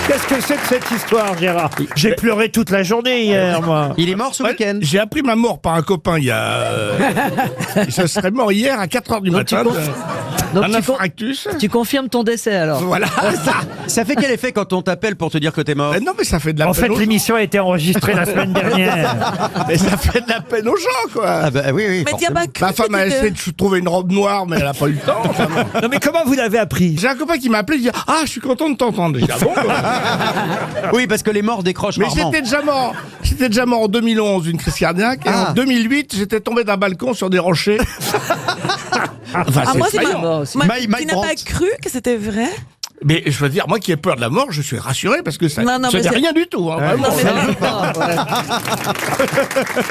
Qu'est-ce que c'est que cette histoire, Gérard? J'ai pleuré toute la journée hier, moi. Il est mort ce week-end. J'ai appris ma mort par un copain il y a... Je serais mort hier à 4h du matin. Un infarctus. Tu confirmes ton décès alors? Voilà. Ça fait quel effet quand on t'appelle pour te dire que t'es mort? Non mais ça fait de la En peine fait, aux gens. l'émission a été enregistrée la semaine dernière. Mais ça fait de la peine aux gens, quoi. Ah bah oui, oui. Mais tu n'as pas cru Ma femme a que essayé de trouver une robe noire, mais elle a pas eu le temps. Non, mais comment vous l'avez appris? J'ai un copain qui m'a appelé, il dit « Ah, je suis content de t'entendre. » J'ai dit « Ah bon ?» Oui, parce que les morts décrochent Mais rarement. j'étais déjà mort en 2011 d'une crise cardiaque, et en 2008, j'étais tombé d'un balcon sur des rochers. Enfin, Ah, moi, c'est c'est effrayant. mort aussi. Mike Tu n'as pas Brandt. cru que c'était vrai? Mais je veux dire, moi qui ai peur de la mort, je suis rassuré parce que ça Non, non, ça mais n'est c'est- rien du tout. Hein, vraiment. Non, mais Ça ne veut pas, ouais.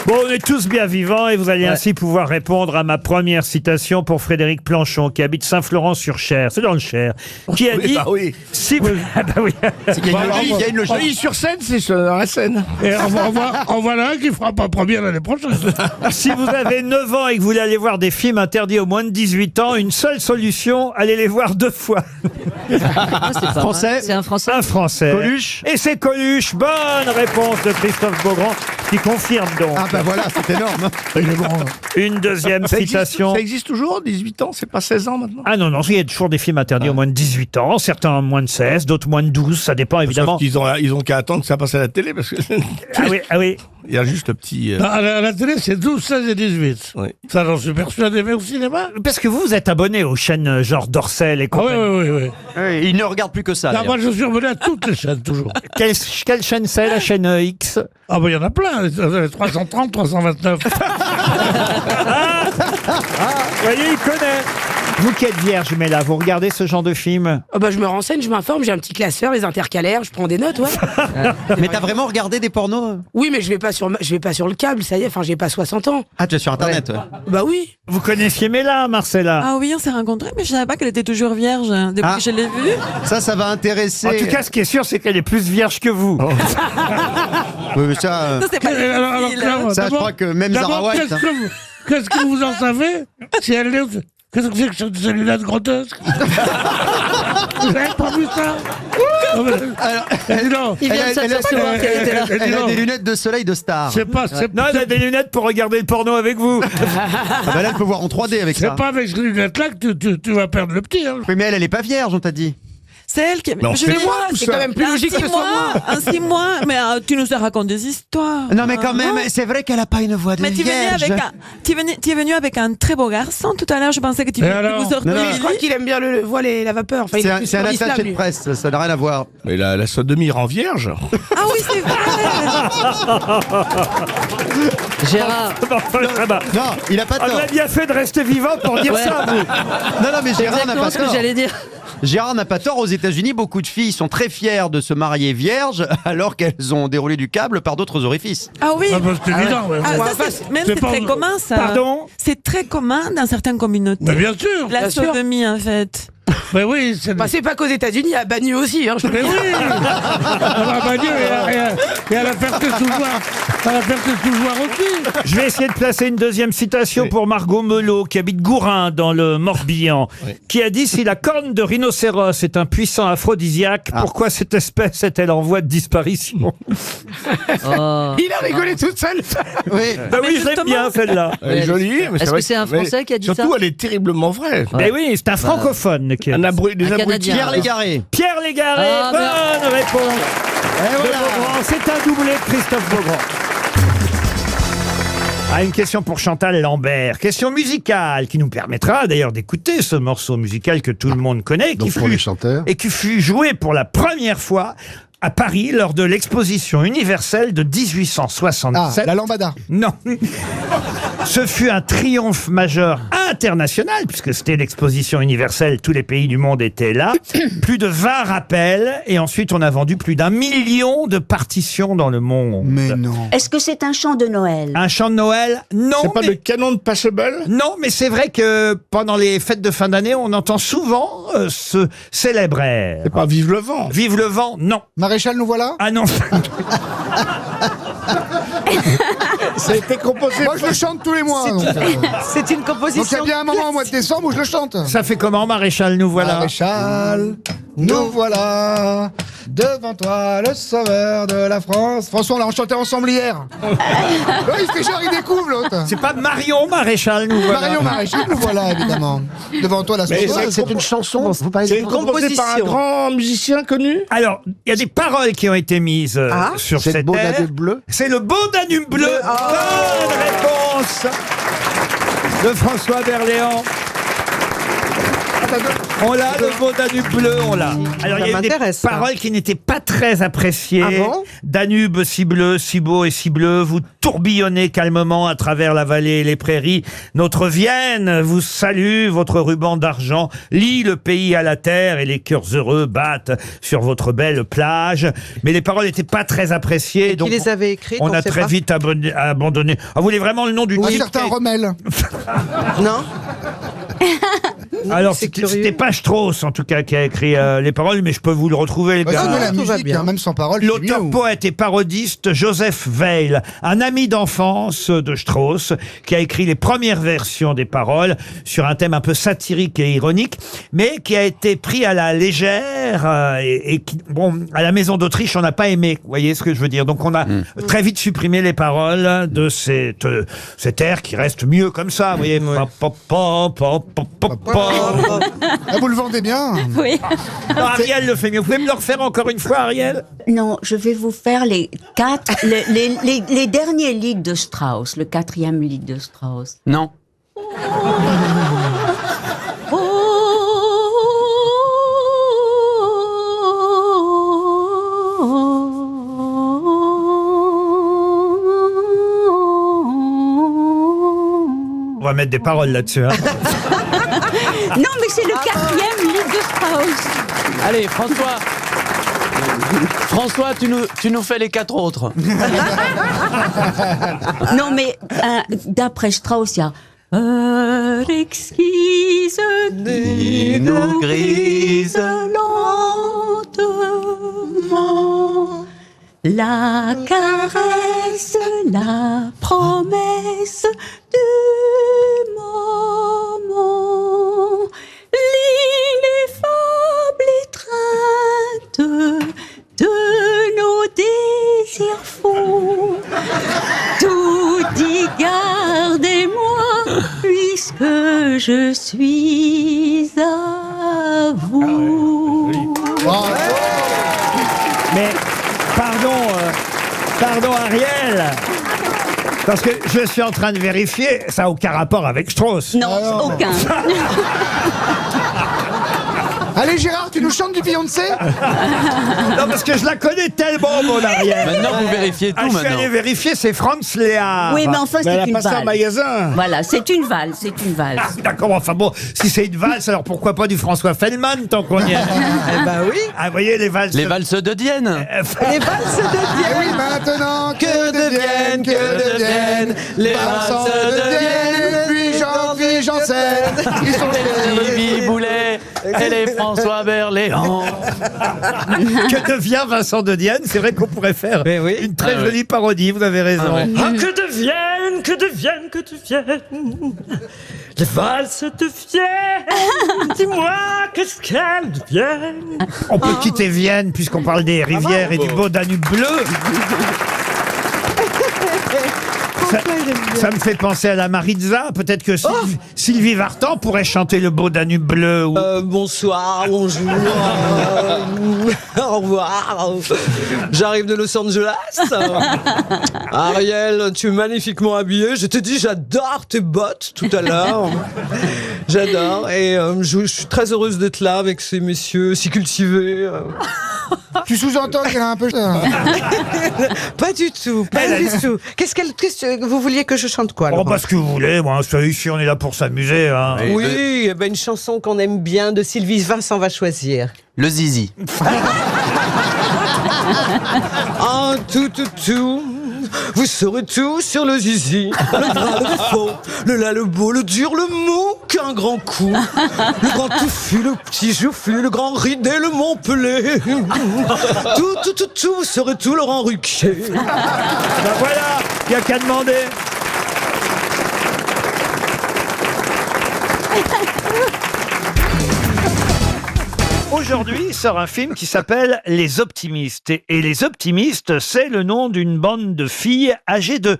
Bon, on est tous bien vivants et vous allez ainsi pouvoir répondre à ma première citation pour Frédéric Planchon, qui habite Saint-Florent-sur-Cher, c'est dans le Cher, qui a Oui, dit... bah oui. Si vous... Ah bah oui. Il y a une logique, il y a une logique. Oui, sur scène, c'est dans la scène. Et on voit là un qui fera pas première l'année prochaine. Si vous avez 9 ans et que vous voulez aller voir des films interdits aux moins de 18 ans, une seule solution, allez les voir 2 fois. Ah, c'est pas Français. mal. C'est un Français. Un Français. Coluche. Et c'est Coluche. Bonne réponse de Christophe Beaugrand, qui confirme donc. Ah bah voilà, c'est énorme. Il est bon. Une deuxième citation. Ça existe toujours, 18 ans, c'est pas 16 ans maintenant. Ah non, non, il y a toujours des films interdits aux moins de 18 ans, certains moins de 16, d'autres moins de 12, ça dépend évidemment. Sauf qu'ils ont qu'à attendre que ça passe à la télé parce que Ah oui. il y a juste le petit. À la télé, c'est 12, 16 et 18. Oui. Ça, j'en suis persuadé, mais au cinéma. Parce que vous êtes abonné aux chaînes genre Dorcel et Ah oui, compagnie. oui. Oui, il ne regarde plus que ça. Ah, d'ailleurs. moi, je suis revenu à toutes les chaînes, toujours. Quelle chaîne c'est, la chaîne X? Ah, ben, il y en a plein. Les 330, 329. Vous voyez, il connaît. Vous qui êtes vierge, mais là, vous regardez ce genre de film? Oh bah, je me renseigne, je m'informe, j'ai un petit classeur, les intercalaires, je prends des notes, ouais. Mais t'as vraiment regardé des pornos? Oui, mais je vais pas sur le câble, ça y est, enfin, j'ai pas 60 ans. Ah, tu es sur Internet, ouais. Bah oui. Vous connaissiez Mela, Marcella? Ah oui, on s'est rencontrés, mais je savais pas qu'elle était toujours vierge depuis Ah. que je l'ai vue. Ça va intéresser. En tout cas, ce qui est sûr, c'est qu'elle est plus vierge que vous. Oui, mais ça, Ça, c'est pas Alors, difficile, Claire, hein. ça, je d'abord- crois que même Zara d'abord, White. hein. qu'est-ce que vous en savez? Si elle est... Qu'est-ce que c'est que ces lunettes grotesques? Vous avez pas vu ça? Dis donc, Il vient de s'apercevoir qu'elle était là. Elle a des lunettes de soleil de star. c'est pas... Non, elle a des lunettes pour regarder le porno avec vous. Ah bah là, elle peut voir en 3D avec C'est ça. pas avec ces lunettes-là que tu vas perdre le petit. Hein. Oui, mais elle est pas vierge, on t'a dit. C'est elle qui. Non, je c'est vais moi, voir. tout C'est ça. quand même plus logique que ce soit moi. Un 6 mois, mais tu nous as raconté des histoires. Non, mais quand même, Non. c'est vrai qu'elle a pas une voix de Mais tu vierge. es venu avec un très beau garçon tout à l'heure. Je pensais que tu Et que alors vous sortiez. Non, non, Je crois qu'il aime bien le voile et la vapeur. Enfin, il est plus C'est un sur l'islam, attaché de lui. presse, ça n'a rien à voir. Mais la sodomie rend vierge. Ah oui, c'est vrai. Gérard, Ah bah, Non, il a pas on tort. a bien fait de rester vivant pour dire Ouais. ça, vous. Non, non, mais c'est Gérard n'a exactement pas ce que tort. j'allais dire. Gérard n'a pas tort. Aux États-Unis, beaucoup de filles sont très fières de se marier vierges alors qu'elles ont déroulé du câble par d'autres orifices. Ah oui. Ah, bah, c'est évident. ouais. Ah, Ouais, ça, enfin, même c'est c'est pas- très commun ça. Pardon? C'est très commun dans certaines communautés. Mais bien sûr. La bien sûr. sodomie en fait. Mais oui, c'est... Bah, c'est pas qu'aux États-Unis, à Bagneux aussi. Hein, je te le Mais dis. oui. Ah bah Dieu, et à la Ferté-sous-Loire. À la Ferté-sous-Loire aussi. Je vais essayer de placer une deuxième citation pour Margot Melot, qui habite Gourin, dans le Morbihan, qui a dit « Si la corne de rhinocéros est un puissant aphrodisiaque, pourquoi cette espèce est-elle en voie de disparition ?» Oh. Il a rigolé toute seule. Oui. Bah oui, je l'aime justement, bien, celle-là. Elle est jolie, mais Est-ce vrai que c'est un mais Français qui a dit ça? Surtout, elle est terriblement vraie. Mais oui, c'est un francophone. Qui est... Des Un abrutis. Canadien. Pierre Légaré. Pierre Légaré, Ah, bonne réponse de Beaugrand. C'est un doublé de Christophe Beaugrand. Ah, une question pour Chantal Lambert. Question musicale qui nous permettra d'ailleurs d'écouter ce morceau musical que tout le monde connaît et qui fut joué pour la première fois à Paris lors de l'exposition universelle de 1867. La lambada. Non. Ce fut un triomphe majeur international, puisque c'était l'exposition universelle, tous les pays du monde étaient là. Plus de 20 rappels, et ensuite on a vendu plus d'1 million de partitions dans le monde. Mais non. Est-ce que c'est un chant de Noël? Un chant de Noël? Non. C'est pas mais... le canon de Passable? Non, mais c'est vrai que pendant les fêtes de fin d'année, on entend souvent ce célèbre air. C'est pas Vive le vent. Vive le vent? Non. Maréchal, nous voilà. Ah non. Ça a été composé. Moi, je le chante tous les mois. Donc C'est une il y a composition. bien un moment au mois de décembre où je le chante. Ça fait comment, Maréchal, nous voilà? Maréchal, nous voilà devant toi, le sauveur de la France. François, on l'a chanté ensemble hier. Oui, il fait genre, il découvre l'autre. C'est pas Marion Maréchal, nous voilà. Marion Maréchal, nous voilà, évidemment. Devant toi, la Mais sauveuse. c'est une chanson. Vous parlez C'est composé par un grand musicien connu. Alors, il y a des paroles qui ont été mises sur C'est le cette beau air. Danube bleu. C'est le beau Danube bleu. Bonne réponse de François Berléand. On l'a, le beau Danube bleu, on l'a. Alors, il y a eu des m'intéresse, ça. paroles qui n'étaient pas très appréciées. Ah bon? Danube si bleu, si beau et si bleu, vous tourbillonnez calmement à travers la vallée et les prairies. Notre Vienne vous salue, votre ruban d'argent lie le pays à la terre et les cœurs heureux battent sur votre belle plage. Mais les paroles n'étaient pas très appréciées. Qui donc les avait écrites? on a sait très pas. vite abandonné. Ah, vous voulez vraiment le nom du Un titre? certain Rommel. Non. Alors, c'est c'était curieux. pas Strauss, en tout cas, qui a écrit les paroles, mais je peux vous le retrouver, les Ouais, gars. c'est de la tout va musique, bien. hein, même sans parole. c'est L'auteur, mieux. poète et parodiste Joseph Weil, un ami d'enfance de Strauss, qui a écrit les premières versions des paroles sur un thème un peu satirique et ironique, mais qui a été pris à la légère et qui, bon, à la Maison d'Autriche, on n'a pas aimé. Vous voyez ce que je veux dire? Donc, on a très vite supprimé les paroles de cet air qui reste mieux comme ça. Vous voyez? Pa, pa, pa, pa, pa, pa, pa. Ah, vous le vendez bien. Oui. Non, Ariel le fait mieux. Vous pouvez me le refaire encore une fois, Ariel? Non, je vais vous faire les derniers lieds de Strauss, le 4e lied de Strauss. Non. On va mettre des paroles là-dessus. Hein. Non, mais c'est le 4e lied de Strauss. Allez, François. François, tu nous fais les 4 autres. Non, mais d'après Strauss, il y a heure exquise qui nous grise lentement. La caresse, la promesse du moment, l'ineffable étreinte de nos désirs fous. Tout dit gardez-moi, puisque je suis à vous. Mais, pardon Ariel, parce que je suis en train de vérifier, ça n'a aucun rapport avec Strauss. Non, aucun. Allez, Gérard, tu nous chantes du Beyoncé? Non, parce que je la connais tellement, mon Ariel. Maintenant, vous vérifiez tout, Je suis maintenant. allé vérifier, c'est Franz Léard. Oui, mais enfin, Mais elle c'est a une passé en valse. magasin. Voilà, c'est une valse, c'est une valse. Ah, d'accord, enfin bon, si c'est une valse, alors pourquoi pas du François Feldman, tant qu'on y est? Eh ben oui. Ah, vous voyez, les valses... Les valses de Dienne. Les valses de Eh oui, maintenant que deviennent les valsants de Vienne, puis Janssen, ils sont Sylvie Boulet et les François Berléand. Que devient Vincent de Dienne? C'est vrai qu'on pourrait faire une très jolie parodie, vous avez raison. Ah, que deviennent les valses de Vienne. Dis-moi, qu'est-ce qu'elles deviennent? On peut quitter Vienne puisqu'on parle des rivières et du beau Danube bleu. Ça me fait penser à la Maritza. Peut-être que Sylvie Vartan pourrait chanter le beau Danube bleu. Ou... Bonsoir, bonjour, au revoir. J'arrive de Los Angeles. Ariel, tu es magnifiquement habillée. Je t'ai dit, j'adore tes bottes tout à l'heure. J'adore. Et je suis très heureuse d'être là avec ces messieurs si cultivés. Tu sous-entends qu'elle a un peu... Pas du tout, pas du tout. Qu'est-ce que vous vouliez que je chante quoi? Oh, bah, ce que vous voulez, moi, ici, on est là pour s'amuser. Hein. Oui, ben une chanson qu'on aime bien de Sylvie Vincent va choisir. Le zizi. Un tout, vous saurez tout sur le zizi. Le vrai, le faux, le là, le beau, le dur, le mou, qu'un grand coup. Le grand touffu, le petit joufflu, le grand ridé, le Montpellier. Tout, vous saurez tout, Laurent Ruquier. Ben voilà. Il n'y a qu'à demander. Aujourd'hui sort un film qui s'appelle Les Optimistes. Et Les Optimistes, c'est le nom d'une bande de filles âgées de...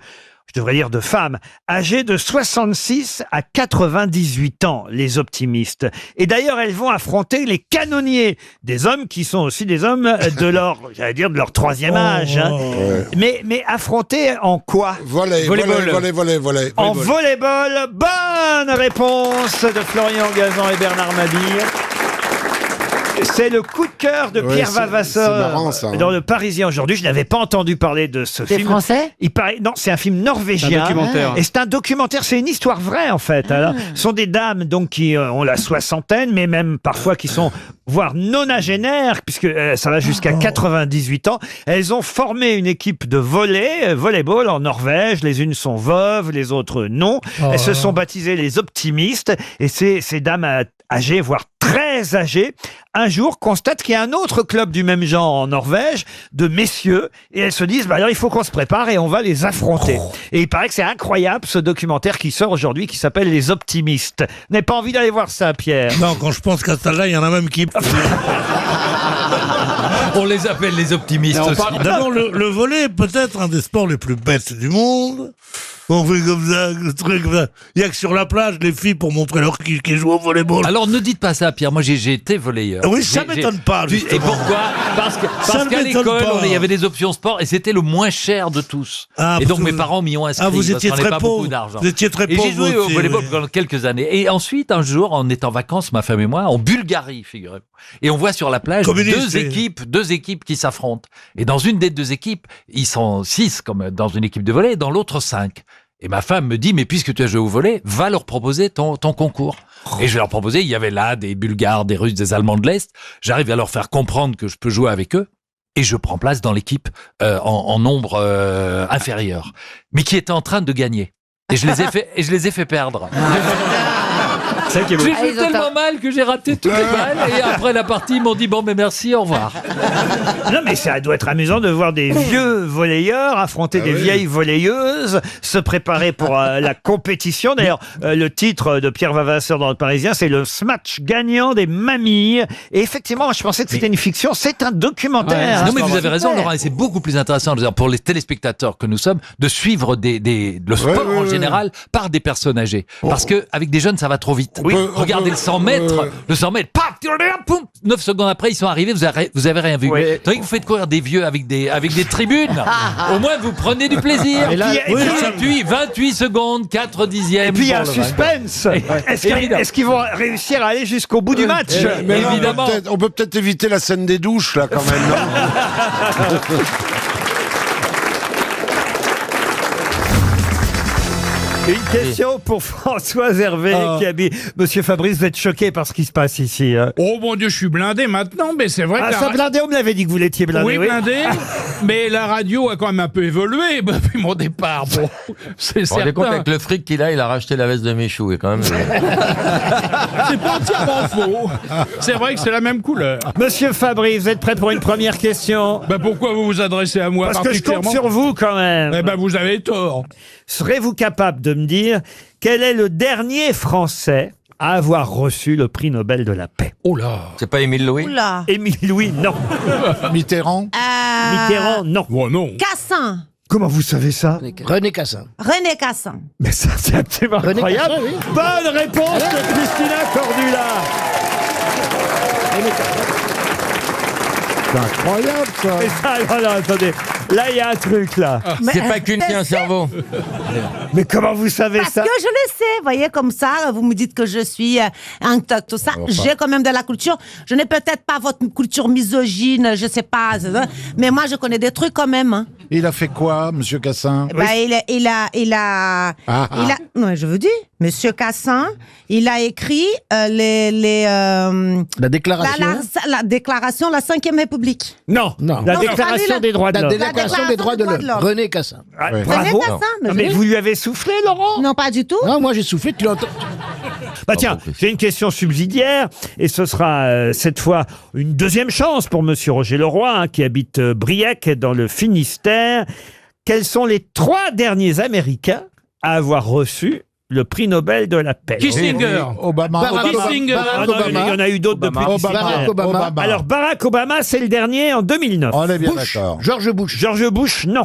Je devrais dire de femmes, âgées de 66 à 98 ans, les optimistes. Et d'ailleurs, elles vont affronter les canonniers, des hommes qui sont aussi des hommes de leur, j'allais dire, de leur troisième âge. Hein. Mais affronter en quoi? Volley. En volleyball. Bonne réponse de Florian Gazan et Bernard Mabille. C'est le coup de cœur de Pierre Vavasseur marrant, ça, hein. Dans Le Parisien aujourd'hui. Je n'avais pas entendu parler de ce film. C'est français? Il paraît... Non, c'est un film norvégien. C'est un documentaire. Et c'est un documentaire, c'est une histoire vraie en fait. Alors, ce sont des dames donc qui ont la soixantaine, mais même parfois qui sont voire nonagénaires, puisque ça va jusqu'à 98 ans. Elles ont formé une équipe de volleyball en Norvège. Les unes sont veuves, les autres non. Elles se sont baptisées les optimistes. Et ces dames âgées, voire très âgées, un jour constatent qu'il y a un autre club du même genre en Norvège, de messieurs, et elles se disent, bah alors il faut qu'on se prépare et on va les affronter. Et il paraît que c'est incroyable ce documentaire qui sort aujourd'hui, qui s'appelle Les Optimistes. Vous n'avez pas envie d'aller voir ça, Pierre? Non, quand je pense qu'à celle-là, il y en a même qui... On les appelle les optimistes aussi. D'abord, le volley est peut-être un des sports les plus bêtes du monde. On fait comme ça, le truc comme ça. Il n'y a que sur la plage, les filles, pour montrer leur qui jouent au volleyball. Alors ne dites pas ça, Pierre. Moi, j'ai été volleyeur. Oui, ça m'étonne pas. Et pourquoi? Parce qu'à l'école, il y avait des options sport et c'était le moins cher de tous. Et donc mes parents m'y ont inscrit. Ah, vous étiez très pauvre. Vous étiez très pauvre. Et j'ai joué au volleyball pendant quelques années. Et ensuite, un jour, on est en vacances, ma femme et moi, en Bulgarie, figurez-vous. Et on voit sur la plage deux équipes qui s'affrontent. Et dans une des deux équipes, ils sont 6 comme dans une équipe de volley, et dans l'autre 5. Et ma femme me dit, mais puisque tu as joué au volley, va leur proposer ton concours. Et je vais leur proposer, il y avait là des Bulgares, des Russes, des Allemands de l'Est. J'arrive à leur faire comprendre que je peux jouer avec eux. Et je prends place dans l'équipe en nombre inférieur. Mais qui était en train de gagner. Et je les ai fait perdre. C'est ça qui est beau. J'ai joué tellement mal que j'ai raté toutes les balles. Et après la partie, ils m'ont dit, bon, mais merci, au revoir. Non, mais ça doit être amusant de voir des vieux volleyeurs affronter des vieilles volleyeuses, se préparer pour la compétition. D'ailleurs, le titre de Pierre Vavasseur dans Le Parisien, c'est le Smash gagnant des mamies. Et effectivement, je pensais que c'était une fiction. C'est un documentaire. Non, mais vous avez raison, Laurent, et c'est beaucoup plus intéressant pour les téléspectateurs que nous sommes de suivre le sport en général par des personnes âgées. Parce qu'avec des jeunes, ça va trop vite. Regardez le 100 mètres, paf, 9 secondes après, ils sont arrivés, vous avez rien vu. Tandis que vous faites courir des vieux avec des tribunes, au moins vous prenez du plaisir. 28 secondes, 4 dixièmes. Et puis il y a un suspense. Est-ce qu'ils vont réussir à aller jusqu'au bout du match? Mais évidemment. On peut peut-être éviter la scène des douches, là, quand même, non? Une question pour Françoise Hervé qui habite. Monsieur Fabrice, vous êtes choqué par ce qui se passe ici. Oh mon Dieu, je suis blindé maintenant, mais c'est vrai que... ça blindé, on me l'avait dit que vous l'étiez blindé. Oui, blindé, mais la radio a quand même un peu évolué depuis mon départ. Bon, c'est certain. On est compte avec le fric qu'il a, il a racheté la veste de Michou. Et quand même... C'est pas entièrement faux. C'est vrai que c'est la même couleur. Monsieur Fabrice, vous êtes prêt pour une première question? Pourquoi vous vous adressez à moi Parce que je compte sur vous quand même. Vous avez tort. Serez-vous capable de me dire quel est le dernier Français à avoir reçu le prix Nobel de la paix? Oh là! C'est pas Émile Louis? Oula. Émile Louis, non. Mitterrand? Mitterrand, non. Oh non. Cassin. Comment vous savez ça? René Cassin. René Cassin. Mais ça, c'est absolument incroyable. Cassin, oui. Bonne réponse de Christina Cordula. C'est incroyable, ça. Mais ça, non, attendez. Là, il y a un truc, là. C'est pas qu'une un cerveau. Mais comment vous savez Parce ça? que je le sais, vous voyez, comme ça, vous me dites que je suis un toc, tout ça. J'ai quand même de la culture. Je n'ai peut-être pas votre culture misogyne, je sais pas, mais moi, je connais des trucs quand même. Hein. Il a fait quoi, Monsieur Cassin? Il a... Non, je veux dire, Monsieur Cassin, il a écrit la déclaration. La déclaration de la 5e République. Non, la déclaration des droits de l'homme. La déclaration des droits de l'homme. René Cassin. Bravo. Cassin, Mais vous lui avez soufflé, Laurent? Non, pas du tout. Non, moi j'ai soufflé, tu l'entends. Tiens, j'ai une question subsidiaire, et ce sera cette fois une deuxième chance pour Monsieur Roger Leroy, qui habite Briec, dans le Finistère. quels sont les 3 derniers Américains à avoir reçu le prix Nobel de la paix? Kissinger. Obama. Kissinger. Ah non, il y en a eu d'autres depuis Barack Obama. Alors Barack Obama, c'est le dernier en 2009. On est bien d'accord. George Bush. George Bush, non.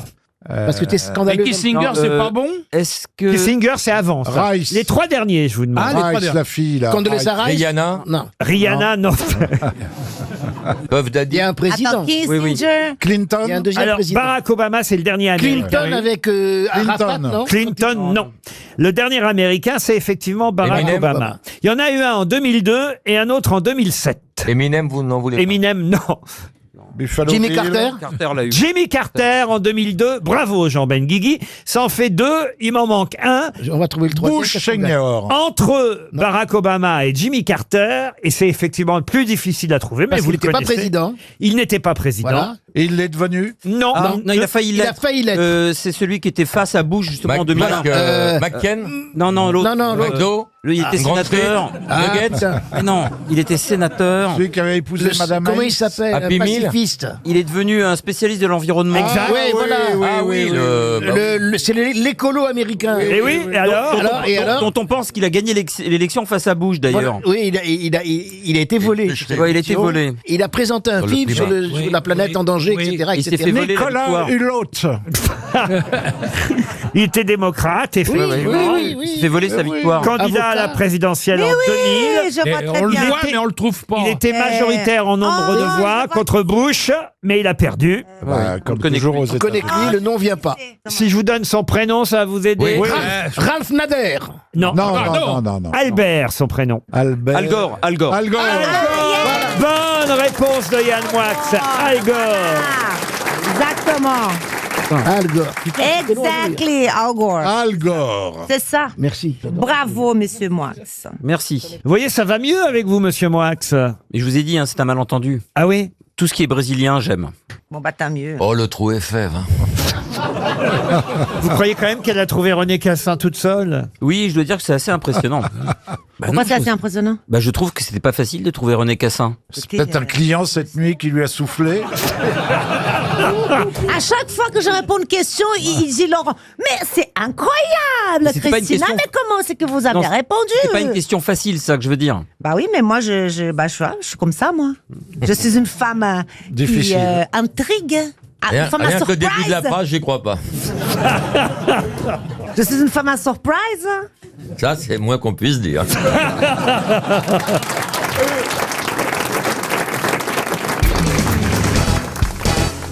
Parce que t'es scandaleux. Et Kissinger, c'est pas bon? Est-ce que. Kissinger, c'est avant. Ça. Rice. Les 3 derniers, je vous demande. Ah, les 3 Rice, derniers. la fille, là. Condoleezza Rice. Rihanna. Non. Rihanna, non. Puff Il Daddy. y a un président. Attends, Kissinger. Clinton. Il y a un deuxième Alors président. Barack Obama, c'est le dernier américain. Clinton avec Arafat, non? Clinton, non. Le dernier américain, c'est effectivement Barack Eminem. Obama. Il y en a eu un en 2002 et un autre en 2007. Eminem, vous n'en voulez pas. Eminem, non. Buffalo Jimmy Bill. Carter. Carter l'a eu. Jimmy Carter en 2002. Bravo, Jean Benguigui. Ça en fait 2. Il m'en manque un. On va trouver le troisième. Bush Senior. Entre Barack Obama et Jimmy Carter, et c'est effectivement le plus difficile à trouver, mais Parce vous qu'il le n'était pas connaissez. président. Il n'était pas président. Voilà. Et il l'est devenu. Non. Ah, non, il a failli Il a l'être. failli l'être. C'est celui qui était face à Bush justement en 2001. McCain. Non, l'autre. Non, l'autre. McDo. Lui, il était Grand sénateur. Nuggets. putain. Mais non, il était sénateur. Celui qui avait épousé Madame Comment il Hayes. s'appelle? Happy Meal. Pacifiste. Il est devenu un spécialiste de l'environnement. Exact. Ouais, voilà. Ah oui, C'est l'écolo américain. Et oui, et alors Dont on pense qu'il a gagné l'élection face à Bush d'ailleurs. Voilà. Oui, il a été volé. Ouais, il a été volé. Il a présenté un Sur le film climat. sur la planète en danger, etc. Il s'est fait voler la Nicolas victoire. Hulot. Il était démocrate, effectivement. Il s'est fait voler sa victoire. Candidat à la présidentielle en 2000. Je vois très On le bien. voit, mais on le trouve pas. Il était majoritaire en nombre oh, de non, voix je vois contre Bush, mais il a perdu. Bah, comme connaît toujours que aux lui. On connaît que États-Unis. lui, le nom vient pas. Si je vous donne son prénom, ça va vous aider. Oui. Ralph Nader. Non. Non. Albert, son prénom. Albert. Al Gore. Al Gore. Bonne réponse de Yann Wax. Al Gore. Exactement. Al Gore. Exactly, Al Gore. Al Gore. C'est ça. Merci. Bravo, monsieur Moix. Merci. Vous voyez, ça va mieux avec vous, monsieur Moix. Et je vous ai dit, hein, c'est un malentendu. Ah oui? Tout ce qui est brésilien, j'aime. Bon, bah, tant mieux. Oh, le trou FF. Hein. Vous croyez quand même qu'elle a trouvé René Cassin toute seule? Oui, je dois dire que c'est assez impressionnant. Pourquoi c'est assez impressionnant? Je trouve que c'était pas facile de trouver René Cassin. C'est peut-être un client cette nuit qui lui a soufflé. À chaque fois que je réponds une question, il dit Laurent, mais c'est incroyable, C'était pas une Christina, question- mais comment c'est que vous avez Non, répondu? C'est pas une question facile, ça que je veux dire. Bah oui, mais moi, je suis comme ça, moi. Je suis une femme qui Difficile. intrigue. Rien, Une femme à rien que le début de la surprise. phrase, j'y crois pas. Je suis une femme à surprise. Ça, c'est moins qu'on puisse dire.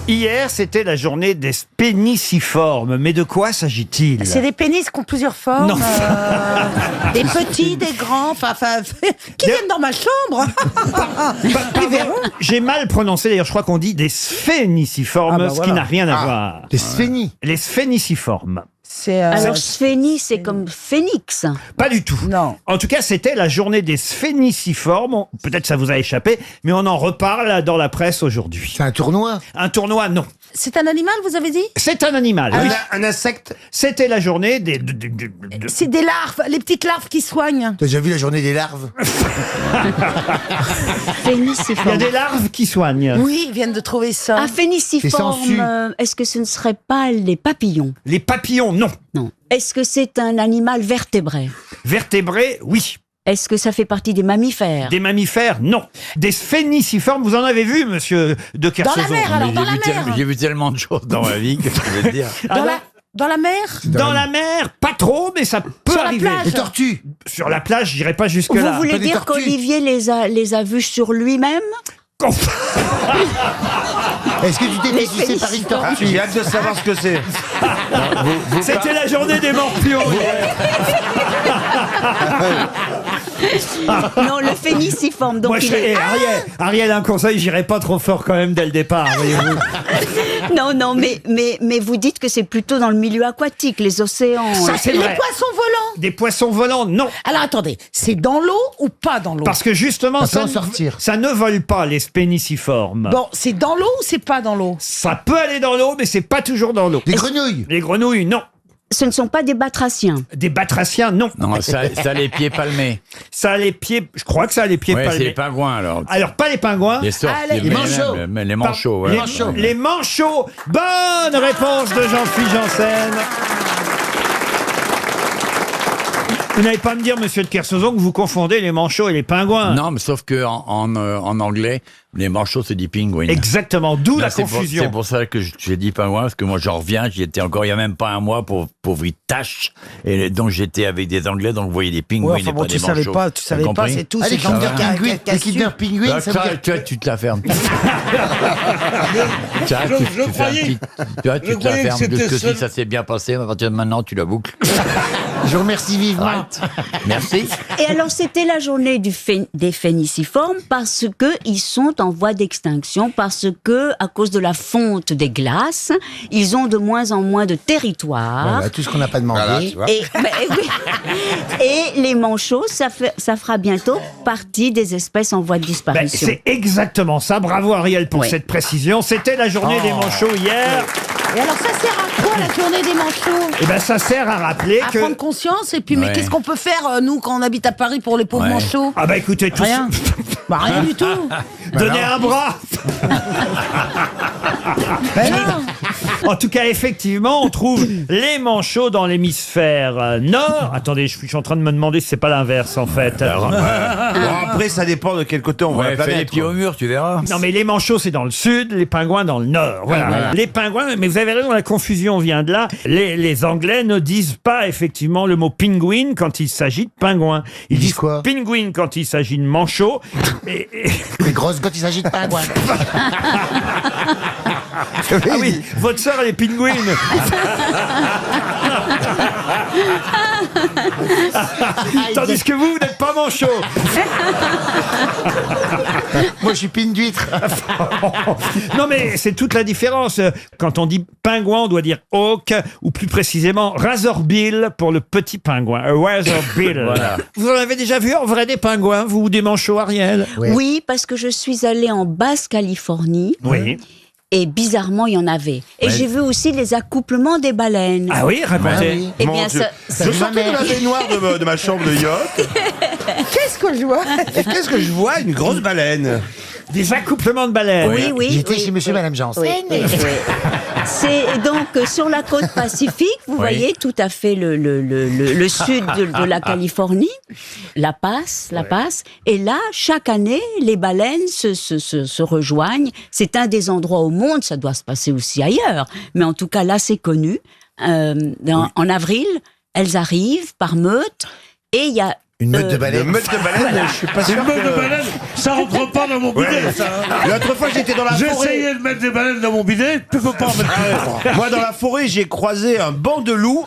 Hier, c'était la journée des spéniciformes. Mais de quoi s'agit-il? C'est des pénis qui ont plusieurs formes. Non. Des petits, des grands, qui viennent dans ma chambre. Pardon, j'ai mal prononcé, d'ailleurs, je crois qu'on dit des sphéniciformes, Ah bah ce qui voilà. n'a rien à voir. Des sphénies. Les sphéniciformes. C'est Alors, sphénix, c'est comme phénix. Pas du tout. Non. En tout cas, c'était la journée des sphéniciformes. Peut-être ça vous a échappé, mais on en reparle dans la presse aujourd'hui. C'est un tournoi. Un tournoi, non. C'est un animal, vous avez dit? C'est un animal. oui. Un insecte. C'était la journée des... C'est des larves, les petites larves qui soignent. T'as déjà vu la journée des larves? Il y a Phéniciforme. des larves qui soignent. Oui, ils viennent de trouver ça. Un C'est phéniciforme, sensu. est-ce que ce ne serait pas les papillons? Les papillons, non. Non. Est-ce que c'est un animal vertébré? Vertébrés, oui. Est-ce que ça fait partie des mammifères? Des mammifères, non. Des sphéniciformes, vous en avez vu, monsieur de Dans Kersauzon? la mer, alors, dans la mer. J'ai vu tellement de choses dans ma vie que je veux dire. Dans la mer? Dans la mer, pas trop, mais ça peut Sur la arriver. plage. Les tortues. Sur la plage, j'irai pas Vous jusque-là. voulez Pas des dire tortues. qu'Olivier les a vus sur lui-même? Est-ce que tu t'es fait sucer par une tortue? J'ai hâte de savoir ce que c'est. C'était la journée des morpions. Non, le phéniciforme. Donc Moi, il est... Ariel, un conseil, j'irai pas trop fort quand même dès le départ, voyez-vous. Non, mais vous dites que c'est plutôt dans le milieu aquatique, les océans. Ça, c'est Les vrai. poissons volants. Des poissons volants, non. Alors attendez, c'est dans l'eau ou pas dans l'eau? Parce que justement, Ça peut en sortir. ça ne vole pas, les spéniciformes. Bon, c'est dans l'eau ou c'est pas dans l'eau? Ça peut aller dans l'eau, mais c'est pas toujours dans l'eau. Les grenouilles. Les grenouilles, non. Ce ne sont pas des batraciens. Des batraciens, non. Non, ça a les pieds palmés. Ça a les pieds, je crois que ça a les pieds Ouais, palmés. c'est les pingouins alors. Alors, pas les pingouins. Les sortes, les manchots. mais les manchots. Les, ouais. les manchots. Bonne réponse de Jean-Philippe Janssen. Vous n'allez pas me dire, monsieur de Kersauzon, que vous confondez les manchots et les pingouins. Non, mais sauf que en anglais, les manchots, c'est des penguins. Exactement, d'où Là, la confusion. C'est pour ça que j'ai dit pingouin, parce que moi, j'en reviens, j'y étais encore il n'y a même pas un mois pour une tâche. Et donc, j'étais avec des Anglais, donc vous voyez des pingouins et pas des manchots. Tu savais pas, c'est tout. Allez, C'est l'équipe d'un pingouin, ça veut dire... Toi, tu te la fermes. Tu Je croyais te la que fermes. c'était De ce que seul. si ça s'est bien passé, à partir de maintenant, tu la boucles. Je vous remercie vivement. Merci. Et alors, c'était la journée des phéniciformes parce que ils sont en voie d'extinction, parce que, à cause de la fonte des glaces, ils ont de moins en moins de territoire. Voilà, tout ce qu'on n'a pas demandé. Voilà, tu vois. Oui. Et les manchots, ça fera bientôt partie des espèces en voie de Ben, disparition. c'est exactement ça. Bravo Ariel pour Oui. cette précision. C'était la journée des manchots hier. Et alors, ça sert à quoi, la journée des manchots? Et ben ça sert à rappeler À que... prendre conscience, et puis, mais Ouais. qu'est-ce qu'on peut faire, nous, quand on habite à Paris, pour les pauvres Ouais. manchots? Ah bah écoutez, tout Rien. Bah, rien du tout. Donnez un bras. Ben non. En tout cas, effectivement, on trouve les manchots dans l'hémisphère nord. Attendez, je suis en train de me demander si c'est pas l'inverse en fait. Bon, après, ça dépend de quel côté on voit Ouais, la fais les planète. pieds au mur, tu verras. Non mais les manchots c'est dans le sud, les pingouins dans le nord. Voilà. Les pingouins, mais vous avez raison, la confusion vient de là. Les Anglais ne disent pas effectivement le mot penguin quand il s'agit de pingouins. Ils disent quoi penguin quand il s'agit de manchots. Et... Les grosses quand il s'agit de pingouins. Ah oui, votre sœur elle est penguin. Tandis que vous n'êtes pas manchot. Moi, je suis pine d'huître. Non mais c'est toute la différence. Quand on dit pingouin, on doit dire hawk, ou plus précisément razorbill pour le petit pingouin. A razorbill. Voilà. Vous en avez déjà vu en vrai des pingouins, vous, ou des manchots, Ariel? Oui, parce que je suis allée en Basse-Californie. Oui. Et bizarrement, il y en avait. Et j'ai vu aussi les accouplements des baleines. Ah oui, racontez. Eh Mon bien, Dieu. ça Je sortais de la baignoire de ma chambre de yacht. Qu'est-ce que je vois? Et qu'est-ce que je vois? Une grosse baleine. Des accouplements de baleines. Oui, oui. J'étais oui, chez monsieur et oui. madame Janssen. Oui, oui, oui. C'est donc sur la côte Pacifique, vous voyez tout à fait le sud de la Californie, La Paz. Et là, chaque année, les baleines se rejoignent. C'est un des endroits au monde, ça doit se passer aussi ailleurs, mais en tout cas là, c'est connu. En avril, elles arrivent par meute et il y a Une meute de baleines. Une meute de baleine, je suis pas C'est sûr une meute de que... baleines, ça rentre pas dans mon bidet, ça. L'autre fois, j'étais dans la J'ai forêt. essayé de mettre des baleines dans mon bidet, tu peux pas en mettre. Moi, dans la forêt, j'ai croisé un banc de loups.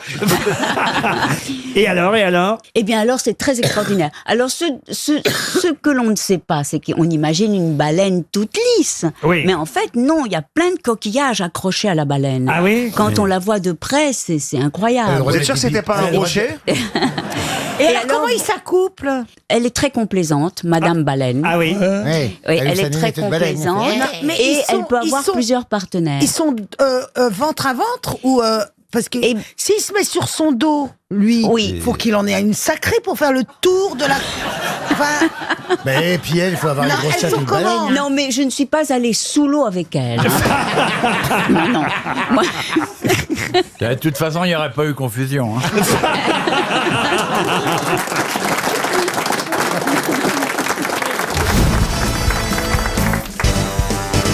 Et alors? Eh bien alors, c'est très extraordinaire. Alors, ce que l'on ne sait pas, c'est qu'on imagine une baleine toute lisse. Oui. Mais en fait, non, il y a plein de coquillages accrochés à la baleine. Ah oui? Quand on la voit de près, c'est incroyable. Vous êtes sûr que c'était pas un rocher? Et alors, comment ils s'accouplent? Elle est très complaisante, Madame Baleine. Ah oui? Ouais. Oui, elle est très complaisante. Mais Et ils elle sont- peut avoir ils sont- plusieurs partenaires. Ils sont ventre à ventre ou parce que s'il se met sur son dos, lui, Oui. faut qu'il en ait une sacrée pour faire le tour de la. Enfin, Mais puis elle, il faut avoir Non, une grosse elles chatte font de comment baleine. Non, mais je ne suis pas allée sous l'eau avec elle. non, non. Moi- De toute façon, il n'y aurait pas eu confusion. Hein.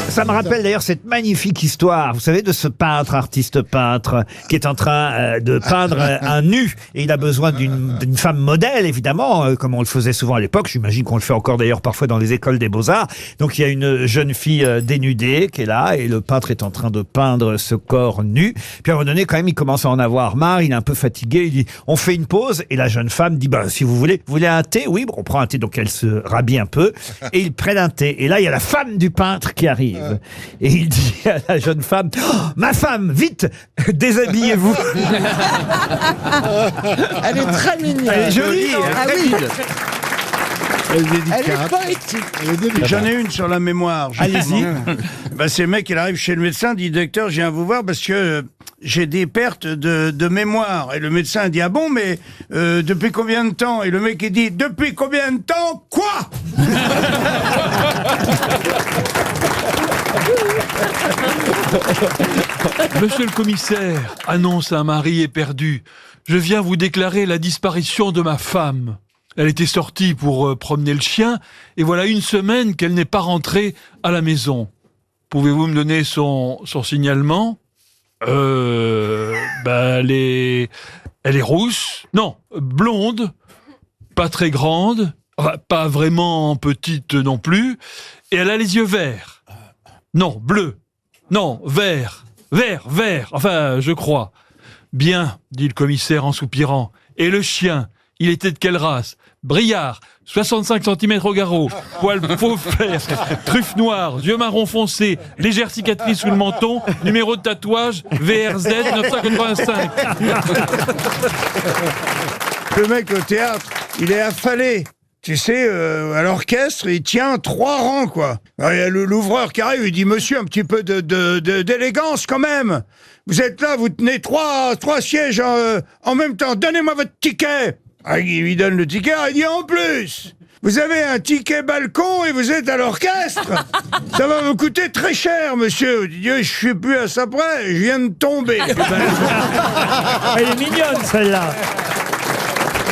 Ça me rappelle d'ailleurs cette magnifique histoire, vous savez, de ce artiste peintre, qui est en train de peindre un nu. Et il a besoin d'une femme modèle, évidemment, comme on le faisait souvent à l'époque. J'imagine qu'on le fait encore d'ailleurs parfois dans les écoles des Beaux-Arts. Donc il y a une jeune fille dénudée qui est là, et le peintre est en train de peindre ce corps nu. Puis à un moment donné, quand même, il commence à en avoir marre, il est un peu fatigué, il dit « On fait une pause ?» Et la jeune femme dit « Si vous voulez un thé ?» Oui, bon, on prend un thé, donc elle se rhabille un peu, et ils prennent un thé. Et là, il y a la femme du peintre qui arrive. Et il dit à la jeune femme, oh, ma femme, vite, déshabillez-vous. Elle est très mignonne. Elle est jolie, Ah hein, oui. Elle est Elle est délicate. poétique. J'en ai une sur la mémoire. Allez-y. C'est le mec, il arrive chez le médecin, dit docteur, je viens vous voir parce que j'ai des pertes de mémoire. Et le médecin dit, ah bon, mais depuis combien de temps? Et le mec, il dit, depuis combien de temps? Quoi? Monsieur le commissaire, annonce un mari éperdu. Je viens vous déclarer la disparition de ma femme. Elle était sortie pour promener le chien, et voilà 1 semaine qu'elle n'est pas rentrée à la maison. Pouvez-vous me donner son signalement? Elle est rousse. Non, blonde. Pas très grande. Pas vraiment petite non plus. Et elle a les yeux verts. Non, bleu. Non, vert. Vert. Enfin, je crois. Bien, dit le commissaire en soupirant. Et le chien, il était de quelle race? Briard, 65 cm au garrot, poil faux fer, truffe noire, yeux marron foncé, légère cicatrice sous le menton, numéro de tatouage VRZ 985. Le mec au théâtre, il est affalé. Tu sais, à l'orchestre, il tient 3 rangs, quoi. Alors, il y a l'ouvreur qui arrive, il dit, monsieur, un petit peu d'élégance quand même. Vous êtes là, vous tenez 3 sièges en même temps. Donnez-moi votre ticket. Ah, il lui donne le ticket, il dit, en plus, vous avez un ticket balcon et vous êtes à l'orchestre. Ça va vous coûter très cher, monsieur. Il dit, je suis plus à ça près, je viens de tomber. Elle est mignonne, celle-là.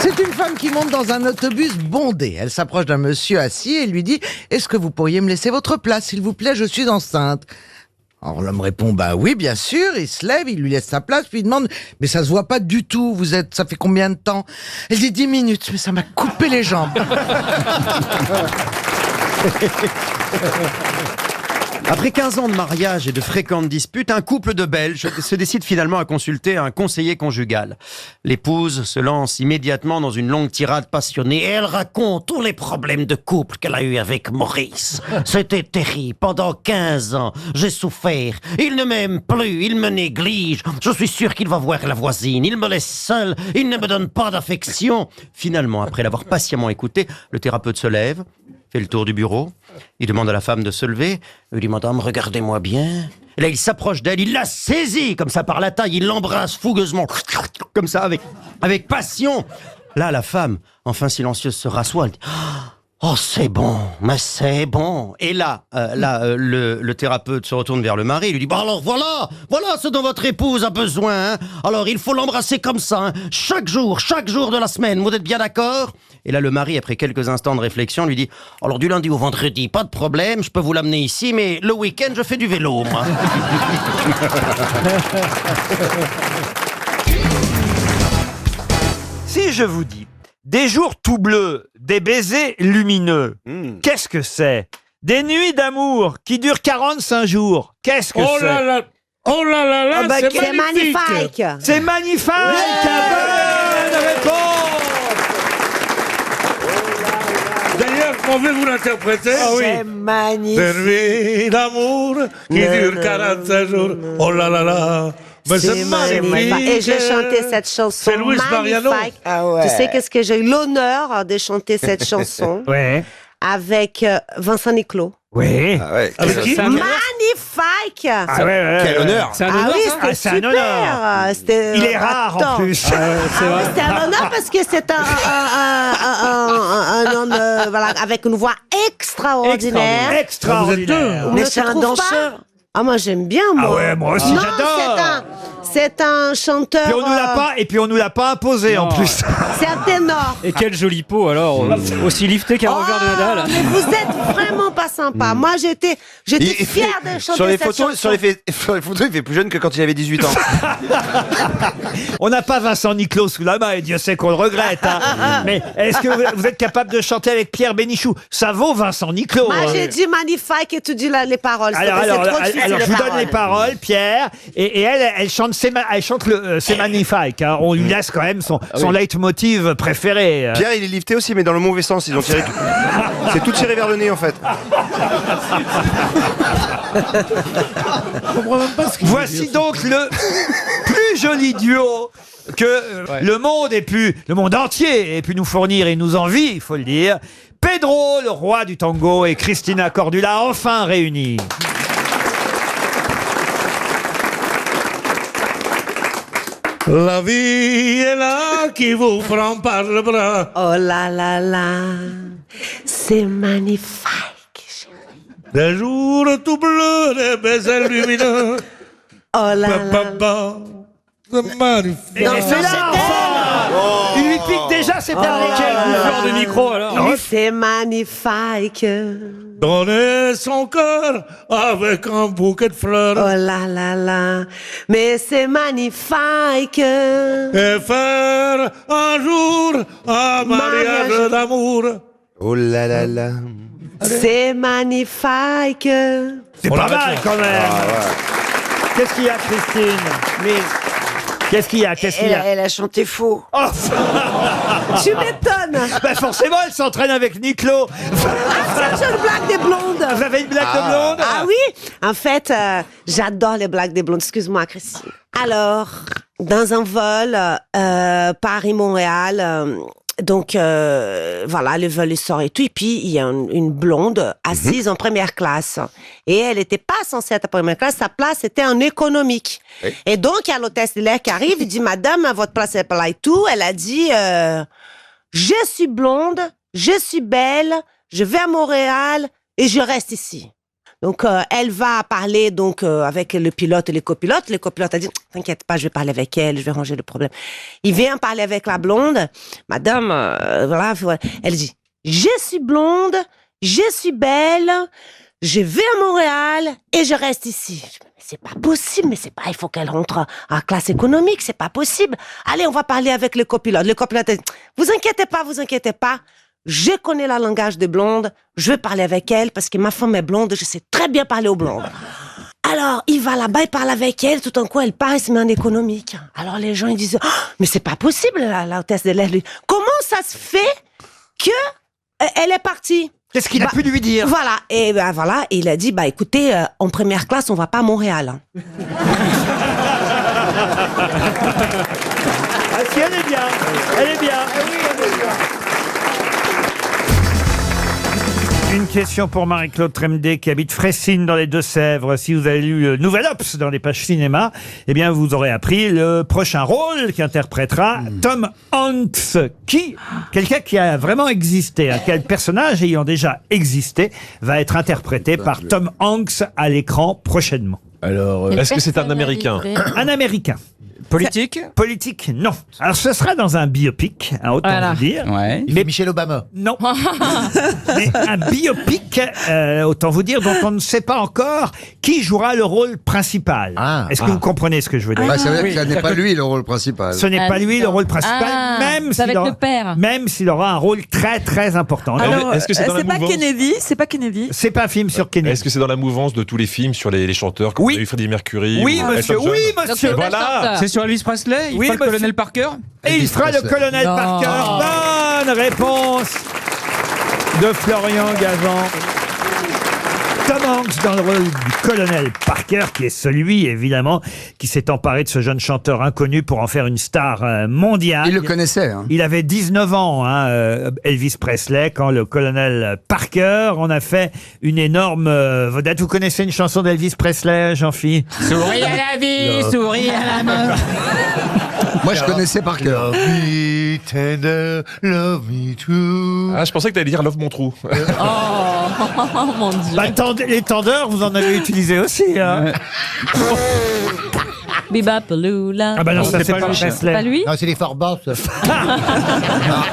C'est une femme qui monte dans un autobus bondé. Elle s'approche d'un monsieur assis et lui dit « Est-ce que vous pourriez me laisser votre place, s'il vous plaît, je suis enceinte ?» Alors l'homme répond « Bah oui, bien sûr ». Il se lève, il lui laisse sa place, puis il demande « Mais ça se voit pas du tout, ça fait combien de temps ?» Elle dit « 10 minutes, mais ça m'a coupé les jambes. » Après 15 ans de mariage et de fréquentes disputes, un couple de Belges se décide finalement à consulter un conseiller conjugal. L'épouse se lance immédiatement dans une longue tirade passionnée et elle raconte tous les problèmes de couple qu'elle a eu avec Maurice. C'était terrible. Pendant 15 ans, j'ai souffert. Il ne m'aime plus, il me néglige. Je suis sûr qu'il va voir la voisine. Il me laisse seul, il ne me donne pas d'affection. Finalement, après l'avoir patiemment écouté, le thérapeute se lève, fait le tour du bureau, il demande à la femme de se lever, il dit « Madame, regardez-moi bien ». Et là, il s'approche d'elle, il la saisit comme ça par la taille, il l'embrasse fougueusement, comme ça, avec passion. Là, la femme, enfin silencieuse, se rassoit, elle dit « Oh, c'est bon, mais c'est bon ». Et là, le thérapeute se retourne vers le mari, il lui dit « Bah alors voilà ce dont votre épouse a besoin. Hein. Alors, il faut l'embrasser comme ça, hein. chaque jour de la semaine, vous êtes bien d'accord ?» Et là, le mari, après quelques instants de réflexion, lui dit « Alors, du lundi au vendredi, pas de problème, je peux vous l'amener ici, mais le week-end, je fais du vélo, moi. » Si je vous dis des jours tout bleus, des baisers lumineux, qu'est-ce que c'est? Des nuits d'amour qui durent 45 jours, qu'est-ce que c'est? Oh là là, c'est magnifique. C'est magnifique. Bonne réponse. D'ailleurs, pouvez-vous l'interpréter? Ah oui. C'est magnifique. Des nuits d'amour qui durent 45 jours. Oh là là là. Mais c'est magnifique. Et j'ai chanté cette chanson. C'est Luis Mariano. Ah ouais. Tu sais qu'est-ce que j'ai eu l'honneur de chanter cette chanson Ouais. avec Vincent Niclot. Oui. Ah ouais. Avec qui? Magnifique. Ah ouais. Quel honneur. C'est un Ah honneur, oui, ça c'était c'est un super. honneur. C'était, Il est rare en attends. plus. C'est vrai. C'était un honneur parce que c'est un homme voilà, avec une voix extraordinaire. Extraordinaire. Mais c'est c'est un un danseur. Ah, moi j'aime bien, moi. Ah ouais, moi aussi Non, j'adore. c'est un chanteur. Puis on nous l'a pas imposé en Non. plus. C'est un ténor. Et quelle jolie peau alors, aussi lifté qu'un revers de Nadal. Mais vous êtes vraiment pas sympa. Moi j'étais fière de chanter sur les cette photos, chanson. sur les photos, il fait plus jeune que quand il avait 18 ans. On n'a pas Vincent Niclot sous la main et Dieu sait qu'on le regrette. Hein. Mais est-ce que vous êtes capable de chanter avec Pierre Bénichou? Ça vaut Vincent Niclot. Moi hein. j'ai dit magnifique et tu dis les paroles. Alors, je vous donne les paroles, Pierre, et elle chante C'est magnifique. Hein. On lui laisse quand même son leitmotiv préféré. Pierre, il est lifté aussi, mais dans le mauvais sens. Ils ont tiré. C'est tout tiré vers le nez, en fait. Voici donc le plus joli duo que le monde entier ait pu nous fournir et nous envie, il faut le dire. Pedro, le roi du tango, et Christina Cordula, enfin réunis. La vie est là qui vous prend par le bras. Oh là là là, c'est magnifique. Des jours tout bleus, des baisers lumineux. Oh là là. C'est magnifique. Et c'est là, enfin Il lui pique déjà, c'est pas Quel bouffeur de micro alors. Oui, c'est magnifique. Donner son cœur avec un bouquet de fleurs. Oh là là là, mais c'est magnifique. Et faire un jour un mariage d'amour. Oh là là là. C'est magnifique. C'est pas mal quand même. Qu'est-ce qu'il y a, Christine? Qu'est-ce qu'il y a? Elle a chanté faux. Oh. Tu m'étonnes. Ben forcément, elle s'entraîne avec Niclo. Ah, c'est une blague des blondes. Vous avez une blague de blonde? Ah oui. En fait, j'adore les blagues des blondes. Excuse-moi, Christine. Alors, dans un vol Paris-Montréal, donc voilà, le vol sort et tout. Et puis, il y a une blonde assise en première classe. Et elle n'était pas censée être en première classe. Sa place était en économique. Oui. Et donc, il y a l'hôtesse de l'air qui arrive. Il dit, madame, votre place est pas là et tout. Elle a dit, je suis blonde, je suis belle, je vais à Montréal et je reste ici. Donc, elle va parler donc avec le pilote et les copilotes. Le copilote a dit, t'inquiète pas, je vais parler avec elle, je vais ranger le problème. Il vient parler avec la blonde. Madame, voilà, elle dit, je suis blonde, je suis belle, je vais à Montréal et je reste ici. Mais c'est pas possible, mais c'est pas, il faut qu'elle rentre en classe économique, c'est pas possible. Allez, on va parler avec le copilote. Le copilote a dit, vous inquiétez pas. Je connais le langage des blondes, je vais parler avec elle parce que ma femme est blonde, je sais très bien parler aux blondes. Alors, il va là-bas, il parle avec elle, tout d'un coup, elle part, elle se met en économique. Alors, les gens, ils disent, oh, mais c'est pas possible, la hôtesse de l'air. Comment ça se fait que elle est partie? Qu'est-ce qu'il a pu lui dire? Voilà, et ben voilà, il a dit, écoutez, en première classe, on va pas à Montréal. Hein. Ah si, elle est bien. Elle est bien. Une question pour Marie-Claude Tremdé qui habite Fressines dans les Deux-Sèvres. Si vous avez lu le Nouvel Obs dans les pages cinéma, eh bien vous aurez appris le prochain rôle qu'interprétera Tom Hanks, quelqu'un qui a vraiment existé, quel personnage ayant déjà existé va être interprété par Tom Hanks à l'écran prochainement. Alors, est-ce que c'est un Américain? Un Américain. Politique? Politique, non. Alors, ce sera dans un biopic, autant vous dire. Ouais. Mais Michel Obama. Non. Mais un biopic, autant vous dire, dont on ne sait pas encore qui jouera le rôle principal. Est-ce que vous comprenez ce que je veux dire? Ça veut dire que ce n'est pas lui le rôle principal. Ce n'est pas lui le rôle principal, même s'il aura un rôle très très important. Alors, est-ce que c'est dans la mouvance? C'est pas Kennedy. C'est pas un film sur Kennedy. Est-ce que c'est dans la mouvance de tous les films sur les chanteurs comme oui. Freddie Mercury? Oui, monsieur. Oui, monsieur. Voilà. C'est sur Elvis Presley? Il fera le colonel Parker? Et il fera le colonel Parker. Bonne réponse de Florian Gazan. Tom Hanks dans le rôle du colonel Parker, qui est celui, évidemment, qui s'est emparé de ce jeune chanteur inconnu pour en faire une star mondiale. Il le connaissait. Hein. Il avait 19 ans, Elvis Presley, quand le colonel Parker en a fait une énorme vedette. Vous connaissez une chanson d'Elvis Presley, Jean-Philippe? Souris à la vie, souris à la mort. Moi, je connaissais par cœur. Love me tender, love me true. Ah, je pensais que t'allais dire Love mon trou. Oh mon Dieu. Les tendeurs, vous en avez utilisé aussi. Hein. Bibapalula. Ah bah non, ça c'est pas Presley. Pas lui? Non, c'est les Forbans.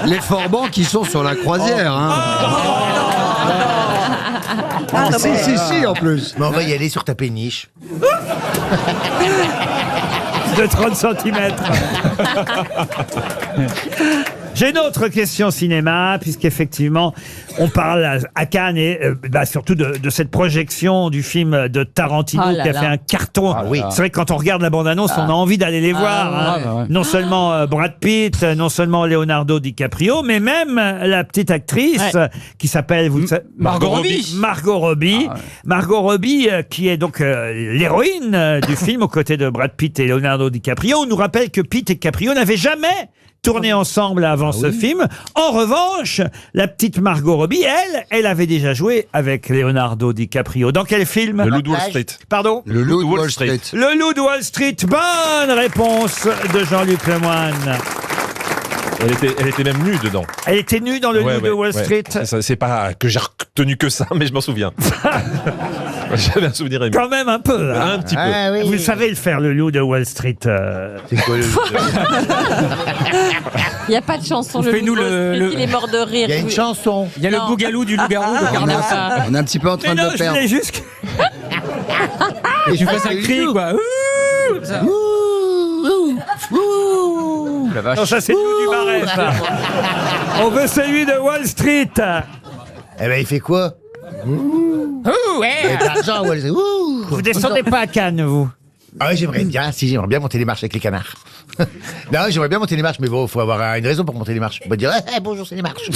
Les Forbans qui sont sur la croisière. Si, en plus. Mais on va y aller sur ta péniche. De 30 cm. J'ai une autre question cinéma, puisqu'effectivement, on parle à Cannes et surtout de cette projection du film de Tarantino qui a fait un carton. C'est vrai que quand on regarde la bande-annonce, on a envie d'aller les voir. Non seulement Brad Pitt, non seulement Leonardo DiCaprio, mais même la petite actrice qui s'appelle Margot Robbie. Margot Robbie, qui est donc l'héroïne du film aux côtés de Brad Pitt et Leonardo DiCaprio. On nous rappelle que Pitt et DiCaprio n'avaient jamais tourné ensemble avant ce film. En revanche, la petite Margot Robbie, elle avait déjà joué avec Leonardo DiCaprio. Dans quel film? Le Loup de Wall Street. Pardon? Le loup de Wall Street. Le Loup de Wall Street. Bonne réponse de Jean-Luc Lemoyne. Elle était même nue dedans. Elle était nue dans le Loup de Wall Street. C'est pas que j'ai retenu que ça, mais je m'en souviens. J'avais un souvenir ému. Quand même un peu. Un petit peu. Ah, oui. Vous savez le faire, le Loup de Wall Street. C'est quoi le loup de- Il n'y a pas de chanson. Fais-nous Il est mort de rire. Il y a une chanson. Il y a le bougalou du loup-garou de Carnot. On est un petit peu en train Mais de non, le je perdre. voulais juste... Et je fasse un cri, quoi. Ouh, comme ça. La vache. Non, ça c'est le Loup du Marais, ça. On veut celui de Wall Street. Eh ben, il fait quoi? Il y a de l'argent, ouais. Ouh. Vous descendez pas à Cannes, vous? Ah ouais, j'aimerais bien monter les marches avec les canards. Non, j'aimerais bien monter les marches, mais bon, faut avoir une raison pour monter les marches. On va dire, bonjour, c'est les marches.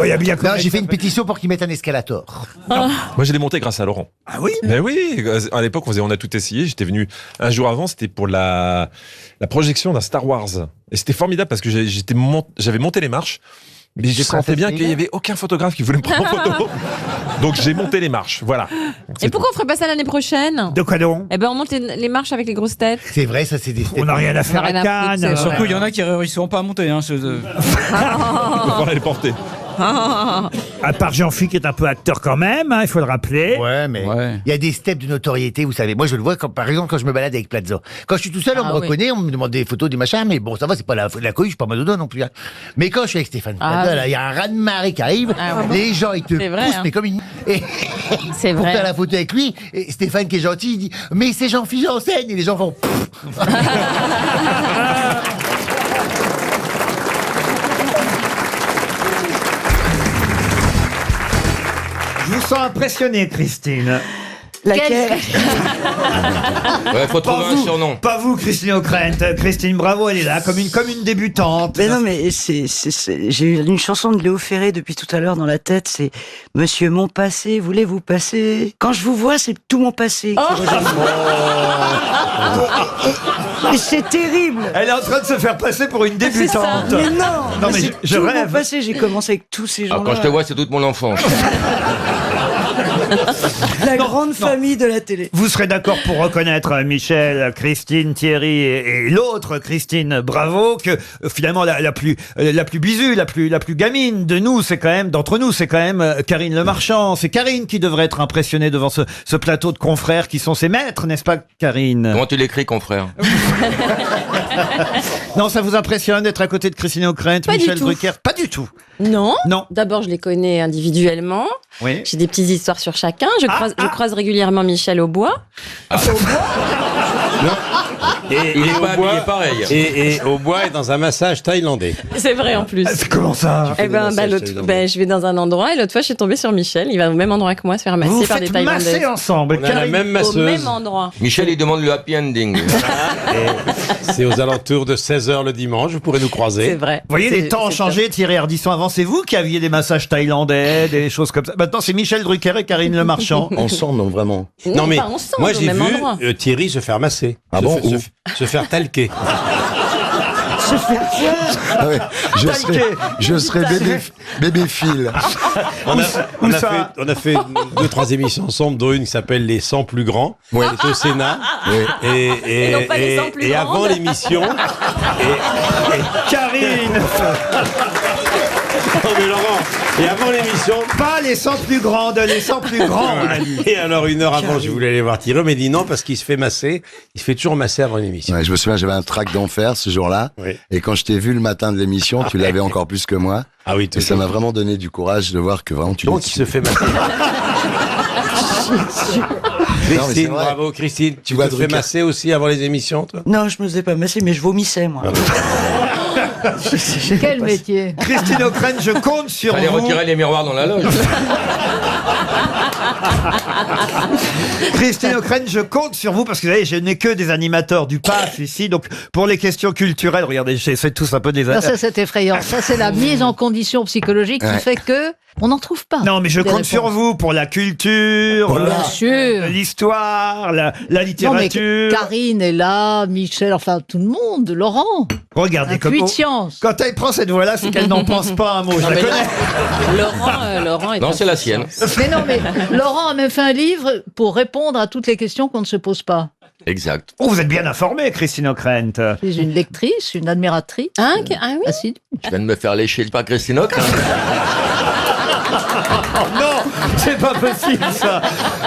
Il y a bien Non, j'ai fait une pétition pour qu'ils mettent un escalator. Moi, je l'ai monté grâce à Laurent. Ah oui? Mais oui, à l'époque, on a tout essayé. J'étais venu un jour avant, c'était pour la projection d'un Star Wars. Et c'était formidable parce que j'avais monté les marches. Mais je sentais bien qu'il n'y avait aucun photographe qui voulait me prendre en photo. Donc j'ai monté les marches, voilà. Et pourquoi on ferait pas ça l'année prochaine? De quoi donc? Eh ben, on monte les marches avec les grosses têtes. C'est vrai, ça, c'est des... On n'a rien à faire On a à rien à foutre, Cannes. c'est Surtout, il y en a qui réussiront pas à monter. Hein, On va les porter. À part Jean-Philippe qui est un peu acteur quand même, hein, il faut le rappeler. Ouais, mais il y a des steps de notoriété, vous savez. Moi, je le vois, par exemple, quand je me balade avec Plaza. Quand je suis tout seul, on me reconnaît, on me demande des photos, des machins, mais bon, ça va, c'est pas la cohue, je suis pas Madonna non plus. Hein. Mais quand je suis avec Stéphane Plaza, là, il y a un raz-de-marée qui arrive, les gens, ils te poussent, mais comme une... Et c'est pour vrai. faire la photo avec lui, et Stéphane qui est gentil, il dit « Mais c'est Jean-Philippe Janssen !» Et les gens font... Je vous sens impressionné, Christine. Laquelle? Ouais, faut trouver un surnom. Pas vous, Christine O'Krent. Christine Bravo, elle est là, comme une débutante. Mais non, mais j'ai eu une chanson de Léo Ferré depuis tout à l'heure dans la tête, c'est Monsieur mon passé, voulez-vous passer? Quand je vous vois, c'est tout mon passé. Et c'est terrible. Elle est en train de se faire passer pour une débutante. Mais non, Non, mais je tout rêve. mon passé, j'ai commencé avec tous ces gens-là. Quand je te vois, c'est toute mon enfance. La grande famille de la télé. Vous serez d'accord pour reconnaître Michel, Christine, Thierry et l'autre Christine Bravo que finalement la plus bisue, la plus gamine de nous, c'est quand même d'entre nous, c'est quand même Karine Le Marchand. C'est Karine qui devrait être impressionnée devant ce plateau de confrères qui sont ses maîtres, n'est-ce pas, Karine? Comment tu l'écris, confrère? Non, ça vous impressionne d'être à côté de Christine O'Krent, Pas Michel du tout. Drucker? Pas du tout. Non. Non. D'abord, je les connais individuellement. Oui. J'ai des petites histoires sur chacun. Je croise régulièrement Michel au bois. Et il est pas habillé pareil. Et au bois et dans un massage thaïlandais. C'est vrai en plus. Comment ça? Eh ben, je vais dans un endroit et l'autre fois, je suis tombée sur Michel. Il va au même endroit que moi se faire masser Vous par des faites Thaïlandais. masser ensemble. On a la même masseuse. Au même endroit. Michel, il demande le happy ending. C'est aux alentours de 16h le dimanche, vous pourrez nous croiser. C'est vrai. Vous voyez, les temps ont changé, Thierry Ardisson. Avant, c'est vous qui aviez des massages thaïlandais, des choses comme ça. Maintenant, c'est Michel Drucker et Karine Le Marchand. Ensemble, non, vraiment. Non, pas ensemble, moi au j'ai même vu endroit. Thierry se faire masser. Ah bon, où se faire talquer. Ah ouais, je serais bébé Phil. On a fait 2-3 émissions ensemble, dont une qui s'appelle Les 100 plus grands. Oui. C'est au Sénat. Oui. Et non pas les 100 plus et avant grandes. l'émission. Karine Non mais Laurent, et avant l'émission. Pas les 100 plus grandes, les 100 plus grands, on a dit. Et alors, une heure avant, je voulais aller voir Thierry, mais il dit non, parce qu'il se fait masser. Il se fait toujours masser avant l'émission. Ouais, je me souviens, j'avais un trac d'enfer ce jour-là. Oui. Et quand je t'ai vu le matin de l'émission, tu l'avais encore plus que moi. Ah oui, Et ça m'a vraiment donné du courage de voir que vraiment tu Donc, il se fait masser. Christine, bravo Christine. Tu te fais masser aussi avant les émissions, toi? Non, je me faisais pas masser, mais je vomissais, moi. Quel métier. Christine O'Krent, je compte sur Fallait vous. retirer les miroirs dans la loge. Christine O'Krent, je compte sur vous parce que vous savez, je n'ai que des animateurs du PAF ici. Donc, pour les questions culturelles, regardez, j'essaie tous un peu des... Non, ça c'est effrayant. Ça c'est la mise en condition psychologique qui Ouais. fait que On n'en trouve pas. Non, mais je des compte réponses. sur vous pour la culture, Bien sûr. l'histoire, la Non, mais littérature. Karine est là, Michel, enfin tout le monde, Laurent. Regardez Un comme puits de science. quand elle prend cette voix-là, c'est qu'elle n'en pense pas un mot. Je Non, la mais connais. Laurent est Non, c'est la sienne. Mais non, mais Laurent a même fait un livre pour répondre à toutes les questions qu'on ne se pose pas. Exact. Oh, vous êtes bien informée, Christine O'Krent. Je suis une lectrice, une admiratrice. Ah oui. Assidue. Je viens de me faire lécher par Christine O'Krent. Oh non, c'est pas possible ça.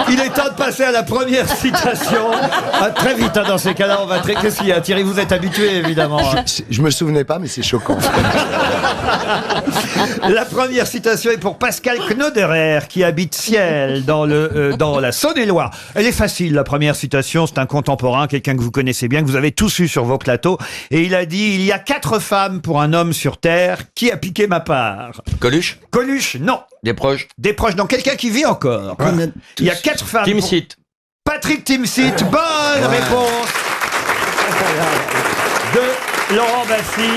Il est temps de passer à la première citation. Ah, très vite, hein, dans ces cas-là, on va très. Qu'est-ce qu'il y a, Thierry? Vous êtes habitué, évidemment. Je me souvenais pas, mais c'est choquant. La première citation est pour Pascal Knoderer, qui habite Ciel, dans la Saône-et-Loire. Elle est facile, la première citation. C'est un contemporain, quelqu'un que vous connaissez bien, que vous avez tous eu sur vos plateaux. Et il a dit: il y a 4 femmes pour un homme sur Terre. Qui a piqué ma part? Coluche? Coluche, non. Des proches? Des proches, non. Quelqu'un qui vit encore. Il y a 4 femmes. Timsit. Patrick Timsit, bonne réponse de Laurent Baffy.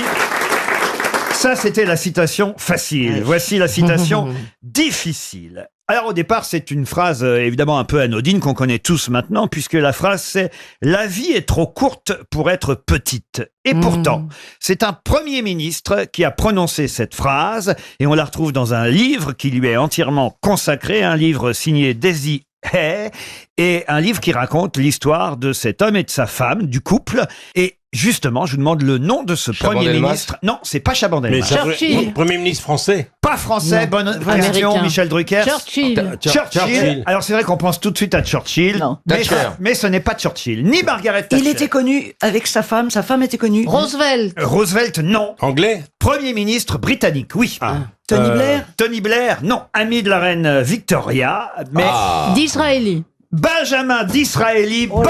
Ça, c'était la citation facile. Voici la citation difficile. Alors, au départ, c'est une phrase évidemment un peu anodine qu'on connaît tous maintenant, puisque la phrase c'est « La vie est trop courte pour être petite ». Et pourtant, c'est un Premier ministre qui a prononcé cette phrase, et on la retrouve dans un livre qui lui est entièrement consacré, un livre signé Daisy Hay, et un livre qui raconte l'histoire de cet homme et de sa femme, du couple. Et justement, je vous demande le nom de ce Premier ministre. Non, c'est pas Chaban-Delmas. Churchill. Premier ministre français. Pas français, Non. bonne question, Américain. Michel Drucker. Churchill. Churchill. Alors c'est vrai qu'on pense tout de suite à Churchill, Non. mais ce n'est pas Churchill, ni Margaret Thatcher. Il était connu avec sa femme était connue. Roosevelt. Roosevelt, non. Anglais. Premier ministre britannique, oui. Tony Blair. Tony Blair, non. Ami de la reine Victoria, mais D'Israéli. Benjamin Disraeli. Bonne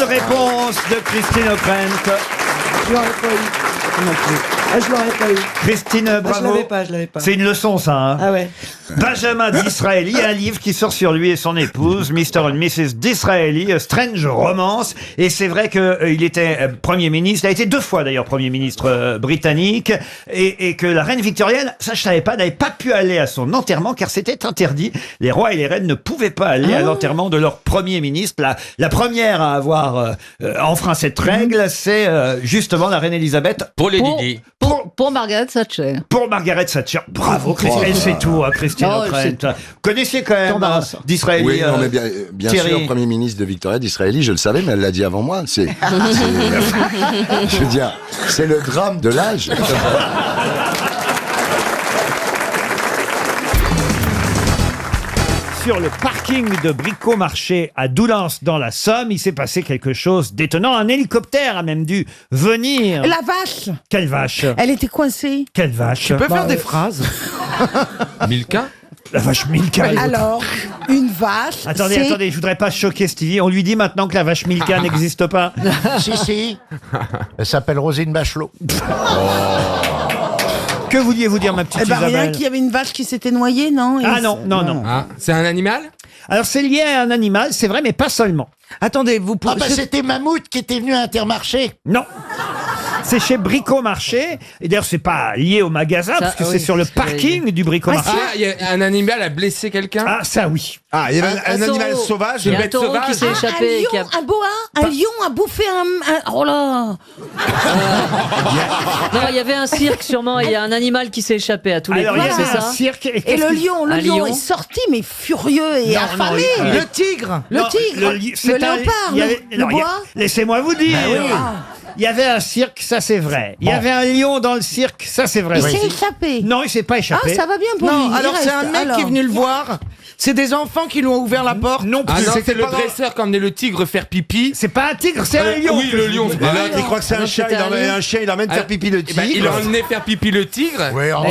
réponse de Christine O'Krent. Je l'aurais pas eu. Non plus. Ah, je l'aurais pas eu. Christine, Ah, bravo. je l'avais pas. C'est une leçon, ça. Hein. Ah ouais. Benjamin Disraeli, un livre qui sort sur lui et son épouse, Mr. and Mrs. Disraeli, A Strange Romance. Et c'est vrai qu'il était Premier ministre, il a été 2 fois d'ailleurs Premier ministre britannique, et que la reine victorienne, ça je savais pas, n'avait pas pu aller à son enterrement car c'était interdit. Les rois et les reines ne pouvaient pas aller à l'enterrement de leur Premier ministre. La première à avoir enfreint cette règle, c'est justement la reine Elisabeth. Pour les Didi. Pour Margaret Thatcher. Pour Margaret Thatcher. Bravo, Christine. Elle sait tout, hein, Christine Oh, O'Krent. Vous connaissiez quand même d'Israël. Oui, non, mais bien sûr, Premier ministre de Victoria d'Israël, je le savais, mais elle l'a dit avant moi. Je veux dire, c'est le drame de l'âge. Sur le parking de Bricomarché à Doullens dans la Somme, il s'est passé quelque chose d'étonnant. Un hélicoptère a même dû venir. La vache. Quelle vache? Elle était coincée. Quelle vache? Tu peux faire des phrases. Milka? La vache Milka. Alors, une vache. Attendez, c'est- attendez, je voudrais pas choquer Stevie. On lui dit maintenant que la vache Milka n'existe pas. Si. Elle s'appelle Rosine Bachelot. Que vouliez-vous dire, ma petite Eh ben rien, Isabelle? qu'il y avait une vache qui s'était noyée, non? Ah non, non, non. C'est un animal? Alors c'est lié à un animal, c'est vrai, mais pas seulement. Attendez, vous pouvez... Ah bah c'était Mammouth qui était venu à Intermarché. Non. C'est chez Bricomarché. Et d'ailleurs, c'est pas lié au magasin, Ça, parce que oui, c'est sur le c'est ce que parking du Bricomarché. Ah, il y a un animal a blessé quelqu'un? Ah, ça oui. Ah, il y avait un animal taureau. sauvage. Il y a Une un bête taureau sauvage. qui s'est Un échappé. et qui a- lion, un boa, un lion a bouffé un... Oh là. Non, il y avait un cirque sûrement. Il y a un animal qui s'est échappé à tous les Alors, coups, il y c'est avait un ça? cirque. Et qu'est-ce le qu'il- lion, Un lion est sorti, mais furieux et Non, affamé. non, Le tigre. Le Non, tigre, c'est le léopard, il y avait- le non, il y a- bois. Laissez-moi vous dire. Il y avait un cirque, ça c'est vrai. Il y avait un lion dans le cirque, ça c'est vrai. Il Oui. s'est échappé. Non, il s'est pas Ah, échappé. ça va bien pour lui. Non, il alors c'est reste. un mec Alors. qui est venu le voir. C'est des enfants qui lui ont ouvert la porte. Non, Ah non, c'était c'est le pas dans- dresseur qui a emmené le tigre faire pipi. C'est pas un tigre, c'est un lion. Oui, le lion. Et là, tu crois que c'est un Non, chat, c'était un lion. un chien, il emmène faire pipi le Eh ben, tigre. il a emmené faire pipi le tigre. Ouais, oh,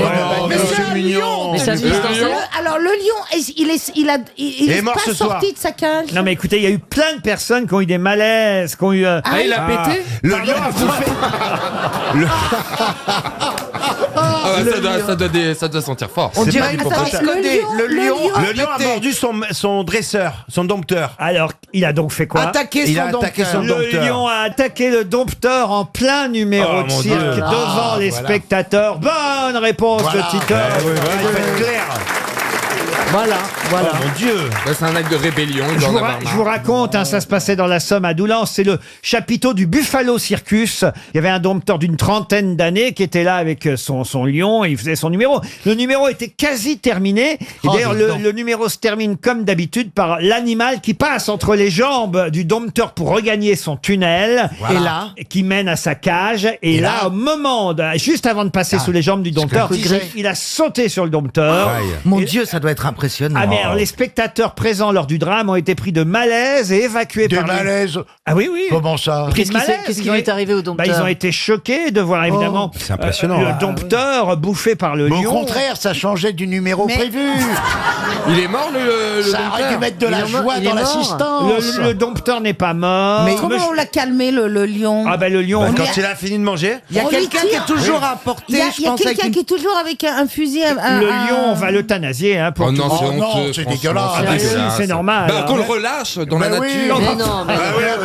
Mais c'est un mignon. lion. Mais ça se passe dans Le lion. ça. Alors le lion, il est est mort pas ce soir. sorti de sa cage. Non mais écoutez, il y a eu plein de personnes qui ont eu des malaises, qui ont eu... Ah, il a pété? Le lion a bouffé. Ah, ça doit sentir fort. On dirait pas une du photo. Attends, le lion Le lion a mordu son dresseur, son dompteur. Alors, il a donc fait quoi? Attaquer Il son a attaqué dompteur. son Le dompteur. lion a attaqué le dompteur en plein numéro Oh, de mon cirque Dieu. devant les voilà. spectateurs. Bonne réponse Voilà. de Tito. Ouais, il faut être clair. Voilà, voilà. Oh mon Dieu. C'est un acte de rébellion. Il Je doit vous, en avoir je marre. vous raconte, ça se passait dans la Somme à Doullens, c'est le chapiteau du Buffalo Circus. Il y avait un dompteur d'une trentaine d'années qui était là avec son lion et il faisait son numéro. Le numéro était quasi terminé. Et d'ailleurs, le numéro se termine comme d'habitude par l'animal qui passe entre les jambes du dompteur pour regagner son tunnel. Voilà. Et là qui mène à sa cage. Et là, au moment, juste avant de passer sous les jambes du dompteur, il a sauté sur le dompteur. Mon Dieu, ça doit être impressionnant. Ah mais alors, les spectateurs présents lors du drame ont été pris de malaise et évacués par malaise. Ah oui, oui. Comment ça? Qu'est-ce qui lui est arrivé au dompteur? Ils ont été choqués de voir évidemment C'est impressionnant. le dompteur bouffé par le Mais lion. au contraire, ça changeait du numéro prévu. Il est mort le Ça aurait dû mettre de la joie dans l'assistance. Le dompteur n'est pas mort. Mais comment on l'a calmé, le lion? Ah ben le lion. Quand il a fini de manger, Il y a quelqu'un qui est toujours à portée, Il y a je pense, avec quelqu'un qui est toujours avec un fusil. Le lion, on va l'euthanasier pour Oh non, tout. c'est non, honteux. c'est franchement, dégueulasse. Ah bah si, c'est normal. Bah, qu'on le relâche dans la Mais oui. nature. Mais non, mais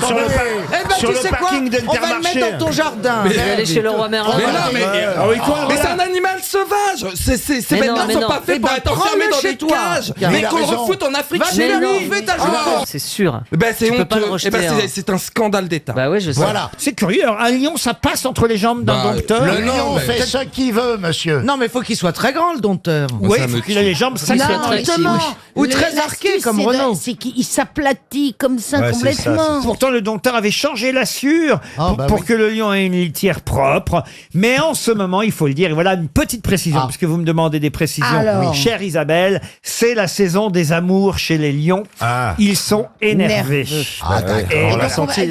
Sur le, Eh ben, sur tu le sais quoi? parking On va le mettre dans ton jardin. je vais aller chez le roi Merlin. Mais non, mais, mais c'est un animal sauvage. Ces Mais non, bêtes-là mais sont non. pas faits pour être enfermés dans des cages. Mais qu'on le refoute en Afrique Va chez chez lui. lui, fais ta joie. C'est sûr. Ben c'est Tu peux pas le honteux. rejeter, Eh ben, hein. c'est un scandale d'État. Bah oui, je sais. Voilà. C'est curieux. Alors, un lion, ça passe entre les jambes d'un Bah, dompteur. Le non, lion mais- fait ce qu'il veut, monsieur. Non, mais il faut qu'il soit très grand, le dompteur. Oui, ça il faut me qu'il ait les jambes Non, sacrées. justement. Ou très arqué, comme Renaud. C'est qu'il s'aplatit comme ça Ouais, c'est ça, complètement. Pourtant, le dompteur avait changé la sûre Ah, bah pour oui. que le lion ait une litière propre. Mais en ce moment, il faut le dire, et voilà une petite précision, puisque vous me demandez des précisions. Alors. Chère Isabelle, c'est la saison des amours chez les lions. Ah. Ils sont énervés. Ah, d'accord. Et Et voilà.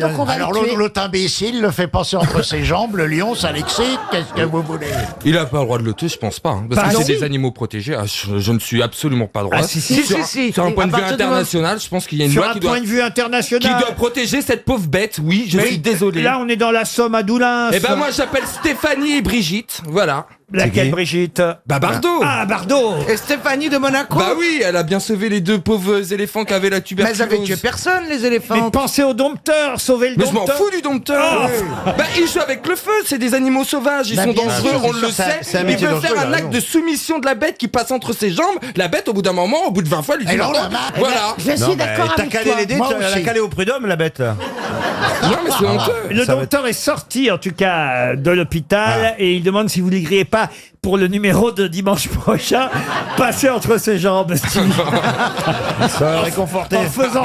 donc, on va Alors le tuer. l'autre imbécile le fait passer entre ses jambes, le lion, ça l'excite, qu'est-ce que vous voulez? Il a pas le droit de le tuer, je pense pas. Hein, parce Bah que non. c'est des animaux protégés. Ah, je ne suis absolument pas droit. Ah, si, si, sur, si. sur un point de À vue partir du moment- international, je pense qu'il y a une Sur loi un qui point doit, de vue international. protéger cette pauvre bête. Oui, je suis désolé. Là, on est dans la Somme à Doullens. Eh ben moi j'appelle Stéphanie et Brigitte, voilà. Laquelle, Brigitte? Bah Bardot. Ah, Bardot. Et Stéphanie de Monaco. Bah oui, elle a bien sauvé les deux pauvres éléphants qui avaient la Mais tuberculose. elles avaient tué personne, les éléphants. Mais pensez au dompteur, sauvez le Mais je m'en dompteur. fous du dompteur. Bah ils jouent avec le feu, c'est des animaux sauvages, ils Bah, sont bien dangereux, sûr, on c'est le sûr, sait. c'est un Il métier veut dangereux, faire il a un acte raison. de soumission de la bête qui passe entre ses jambes. La bête, au bout d'un moment, au bout de 20 fois, elle lui dit Et alors, maintenant, là-bas, voilà. Je suis d'accord t'as avec calé toi. les dés, Moi t'as aussi. calé au prud'homme, la bête. Non mais c'est honteux. Le Ça va dompteur est sorti, en tout cas, de l'hôpital, et il demande si vous ne l'iriez pas pour le numéro de dimanche prochain, passer entre ses jambes, Stevie. Ça va réconforter. En faisant...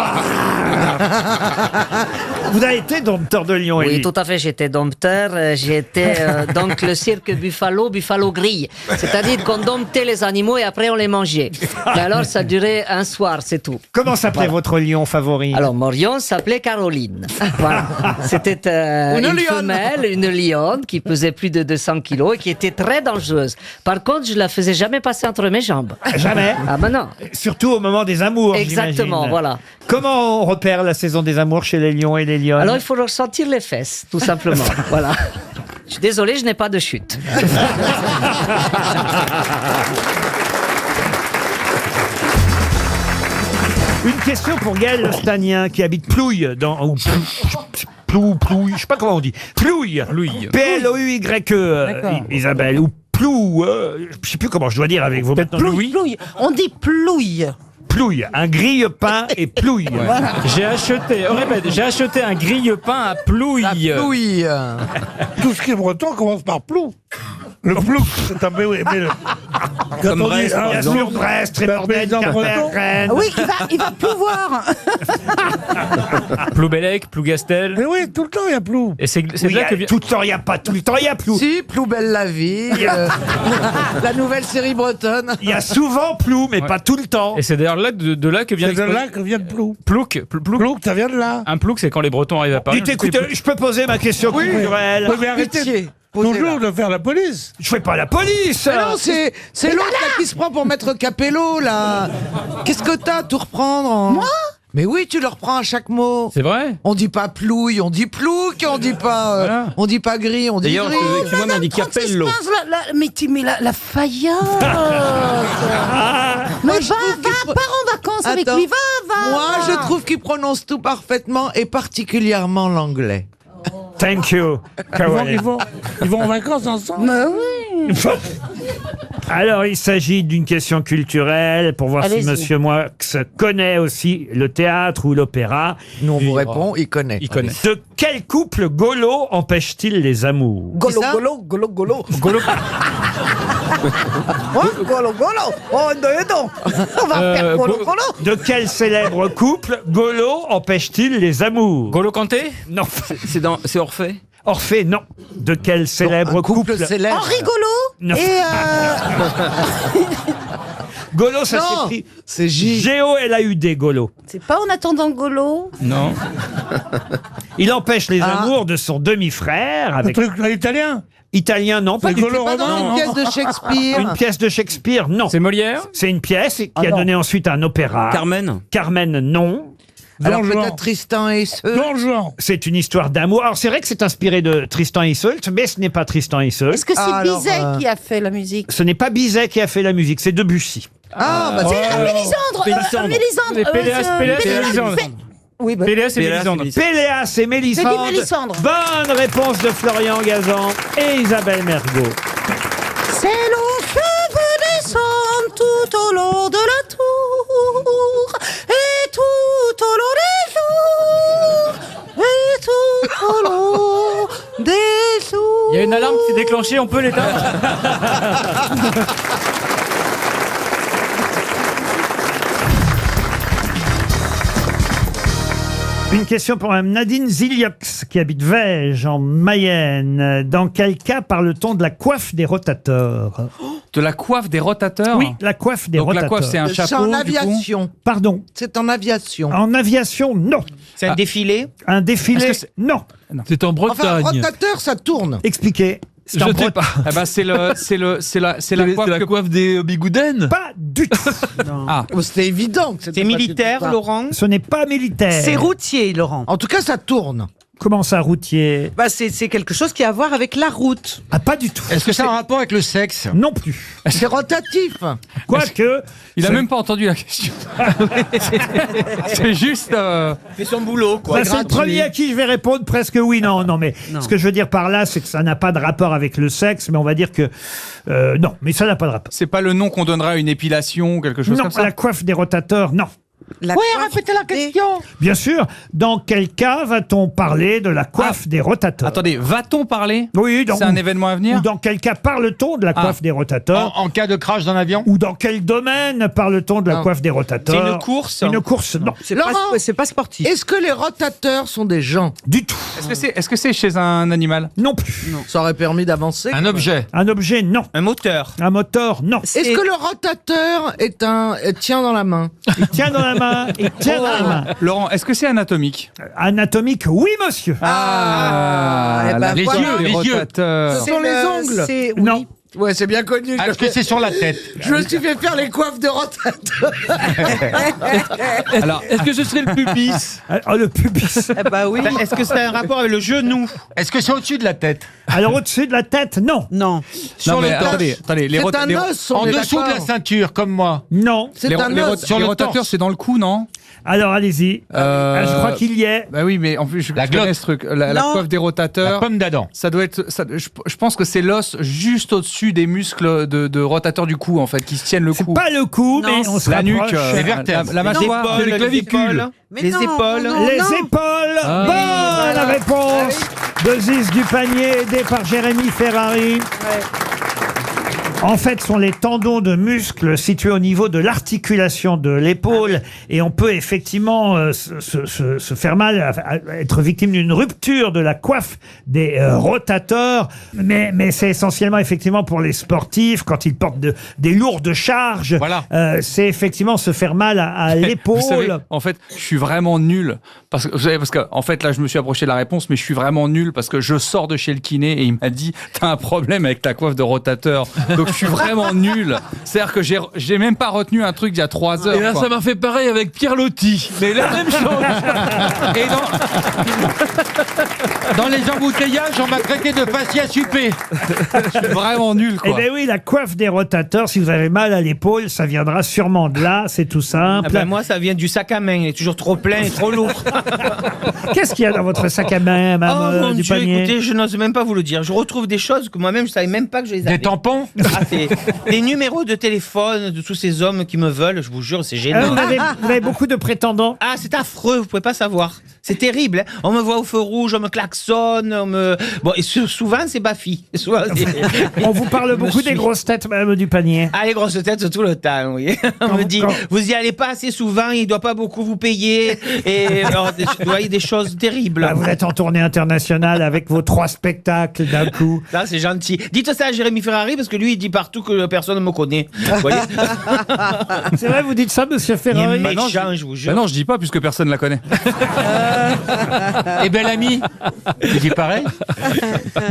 Vous avez été dompteur de lion, Oui, Élie. tout à fait, j'étais dompteur. J'étais donc le cirque Buffalo Grille. C'est-à-dire qu'on domptait les animaux et après on les mangeait. Mais alors ça durait un soir, c'est tout. Comment s'appelait votre lion favori? Alors, mon lion s'appelait Caroline. Voilà. C'était une lionne. femelle, une lionne qui pesait plus de 200 kilos et qui était très dangereuse. Par contre, je la faisais jamais passer entre mes jambes. Jamais. Ah ben non. Surtout au moment des amours, Exactement, j'imagine. voilà. Comment on repère la saison des amours chez les lions et les lionnes? Alors, il faut ressentir les fesses, tout simplement. Voilà. Je suis désolé, je n'ai pas de chute. Une question pour Gaël Stanien qui habite Plouille dans ou Plouille, je sais pas comment on dit. Plouille. P-L-O-U-Y-E, Isabelle, ou Plou, je sais plus comment je dois dire avec vous maintenant. Plouille. On dit plouille. Plouille, un grille-pain et Plouille. J'ai acheté un grille-pain à Plouille. Plouille. Tout ce qui est breton commence par plou. Le plou, c'est un mais Comme Brest, bien sûr, Brest, Trépordel, Quimper, Rennes. Oui, il va pleuvoir. Ploubellec, Plougastel. Mais oui, tout le temps il y a plou. Et c'est Oui, de là que vient. tout le temps, il n'y a pas tout le temps, il y a Plou. Si, Plou belle la vie. La nouvelle série bretonne. Il y a souvent Plou, mais pas tout le temps. Et c'est d'ailleurs là, de là que vient C'est de l'expression- là que vient le plou. Plouc. Plou, ça vient de là. Un plouc, c'est quand les Bretons arrivent à Paris. Dites, écoutez, je peux poser ma question culturelle. Oui, mais arrêtez Pitié. toujours de faire la police. Je fais pas la police. Mais non, c'est l'autre là qui se prend pour mettre Capello, là. Qu'est-ce que t'as à tout reprendre Moi Mais oui, tu le reprends à chaque mot. C'est vrai. On dit pas plouille, on dit plouc, on dit pas, Voilà. on dit pas gris, on dit D'ailleurs, gris. excusez-moi, mais on dit Capello. Mais la faïence. Mais va, pars en vacances avec Attends. lui, va. Moi, je trouve qu'il prononce tout parfaitement et particulièrement l'anglais. Thank you, Caroline. Ils vont en vacances ensemble. Mais oui. Alors, il s'agit d'une question culturelle pour voir si Allez-y. Monsieur Moix connaît aussi le théâtre ou l'opéra. Nous, on vous répond, il connaît. De quel couple Golo empêche-t-il les amours? Golo, Golo. Golo. Golo. Oh, non. On va faire Golo. De quel célèbre couple Golo empêche-t-il les amours? Golo Kanté? Non. C'est Orphée? Orphée, non. De quel célèbre couple célèbre. Henri Golo Non. et Golo, ça Non, s'écrit c'est J. G-O-L-A-U-D, Golo. c'est pas en attendant Golo. Non. Il empêche les amours de son demi-frère Un avec... truc italien. Italien, non, pas C'est du tout. Golo Pas dans roman. une pièce de Shakespeare. Une pièce de Shakespeare, non. C'est Molière? C'est une pièce qui a non. donné ensuite un opéra. Carmen? Carmen, non. Alors Don Juan. peut-être Tristan et Iseult. Don Juan. C'est une histoire d'amour. Alors c'est vrai que c'est inspiré de Tristan et Iseult, mais ce n'est pas Tristan et Iseult. Est-ce que c'est Alors, Bizet qui a fait la musique? Ce n'est pas Bizet qui a fait la musique, c'est Debussy. Ah, bah C'est c'est... Mélisandre. Mais Péléas et Mélisandre. Oui, bah, Péléas et Mélisandre. Péléas et Mélisandre. J'ai dit Mélisandre. Bonne réponse de Florian Gazan et Isabelle Mergo. c'est l'eau que descendre tout au long de la tour et tout au long des jours et tout au long des jours. Il y a une alarme qui s'est déclenchée, on peut l'éteindre? Une question pour Mme Nadine Ziliox, qui habite Vège, en Mayenne. Dans quel cas parle-t-on de la coiffe des rotateurs? De la coiffe des rotateurs? Oui, la coiffe des Donc rotateurs. la coiffe, c'est un C'est chapeau, en du coup? aviation. Pardon. C'est en aviation. En aviation, non. C'est un défilé? Un défilé, Est-ce que non. C'est en Enfin, Bretagne. rotateur, ça tourne. Expliquez. C'est Je en sais Bretagne. pas. Eh ben, c'est la coiffe la que- coiffe des bigouden. Pas du tout. Ah. Oh, c'était évident que c'était C'est pas militaire, du tout ça. Laurent? Ce n'est pas militaire. C'est routier, Laurent. En tout cas, ça tourne. Comment ça, routier? Bah, c'est quelque chose qui a à voir avec la route. Ah, pas du tout. Est-ce que ça a un rapport avec le sexe? Non plus. C'est rotatif. Quoique. Il a ça- même pas entendu la question. C'est juste. Fait son boulot, quoi. Bah, c'est le premier à qui je vais répondre presque oui, non, non, mais Non. ce que je veux dire par là, c'est que ça n'a pas de rapport avec le sexe, mais on va dire que non, mais ça n'a pas de rapport. C'est pas le nom qu'on donnerait à une épilation, quelque chose Non, comme ça? la coiffe des rotateurs, non. La Oui, coiffe répétez la question. Bien sûr, dans quel cas va-t-on parler de la coiffe des rotateurs? Attendez, va-t-on parler? Oui, C'est un événement à venir? Ou dans quel cas parle-t-on de la coiffe des rotateurs? En cas de crash d'un avion? Ou dans quel domaine parle-t-on de la coiffe des rotateurs? C'est une course? Une course, non. C'est pas sportif. Est-ce que les rotateurs sont des gens? Du tout. Est-ce que c'est chez un animal? Non plus. Ça aurait permis d'avancer. Un objet? Un objet, non. Un moteur? Un moteur, non. Est-ce que le rotateur tient dans la main? Il tient dans la main, il tient dans la main. Laurent, est-ce que c'est anatomique? Anatomique, oui, monsieur. eh ben Les voilà. yeux, les yeux. rotateurs. Ce sont les ongles. Non. Ouais, c'est bien connu. Est-ce que c'est sur la tête? Je me suis fait faire les coiffes de rotateur. Alors, Est-ce que ce serait le pubis? Ah, le pubis. Eh bah oui. Est-ce que c'est un rapport avec le genou? Est-ce que c'est au-dessus de la tête? Alors au-dessus de la tête, non. Non. Sur non, mais le torse? attendez, les C'est un les- os, on En est dessous de la d'accord. ceinture, comme moi. Non. C'est les- un les os. Sur les le rotateurs, torse. c'est dans le cou, non? Alors allez-y. Euh, Je crois qu'il y est. Bah oui, mais en plus, je La connais glotte. ce truc. La Non. coiffe des La rotateurs. pomme d'Adam. Ça doit être. Je pense que c'est l'os juste au-dessus des muscles de rotateur du cou, en fait, qui se tiennent le C'est cou. pas le cou, Non, mais on se La nuque, rapproche. les vertèbres. la mâchoire, les clavicules. Les épaules. Les épaules. Ah. Bonne Voilà. réponse de Ziz du Panier, aidé par Jérémy Ferrari. En fait, ce sont les tendons de muscles situés au niveau de l'articulation de l'épaule et on peut effectivement se faire mal, être victime d'une rupture de la coiffe des rotateurs. Mais c'est essentiellement effectivement pour les sportifs quand ils portent des lourdes charges. Voilà. C'est effectivement se faire mal à Vous savez, l'épaule. en fait, je suis vraiment nul. Parce que, en fait, là, je me suis approché de la réponse, mais je suis vraiment nul parce que je sors de chez le kiné et il m'a dit t'as un problème avec ta coiffe de rotateur. Donc, je suis vraiment nul. C'est-à-dire que j'ai même pas retenu un truc d'il y a 3 heures. Et là, quoi. ça m'a fait pareil avec Pierre Loti. Mais la même chose. Et dans- Dans les embouteillages, on m'a traité de fascia supé. Je suis vraiment nul, Eh quoi. bien oui, la coiffe des rotateurs, si vous avez mal à l'épaule, ça viendra sûrement de là, c'est tout simple. Ah ben moi, ça vient du sac à main. Il est toujours trop plein et trop lourd. Qu'est-ce qu'il y a dans votre sac à main, Oh Mme mon Dieu, Dupanier? écoutez, je n'ose même pas vous le dire. Je retrouve des choses que moi-même, je savais même pas que je les avais. Des tampons? Des numéros de téléphone de tous ces hommes qui me veulent, je vous jure, c'est gênant. Vous avez beaucoup de prétendants? Ah, c'est affreux, vous pouvez pas savoir. C'est terrible. Hein. On me voit au feu rouge, on me klaxonne, Bon, et souvent, c'est Bafi. On vous parle beaucoup des grosses têtes, Mme Dupanier. Ah, les grosses têtes tout le temps, oui. On me dit, vous y allez pas assez souvent, il doit pas beaucoup vous payer. Et alors, vous voyez des choses terribles. Bah, vous êtes en tournée internationale avec vos 3 spectacles d'un coup. Là, c'est gentil. Dites ça à Jérémy Ferrari, parce que lui, il dit partout que personne ne me connaît. Vous voyez. C'est vrai, vous dites ça, monsieur Ferrari? Il est méchant, je vous jure. Bah non, je dis pas puisque personne la connaît. Et bel ami. Il dit pareil.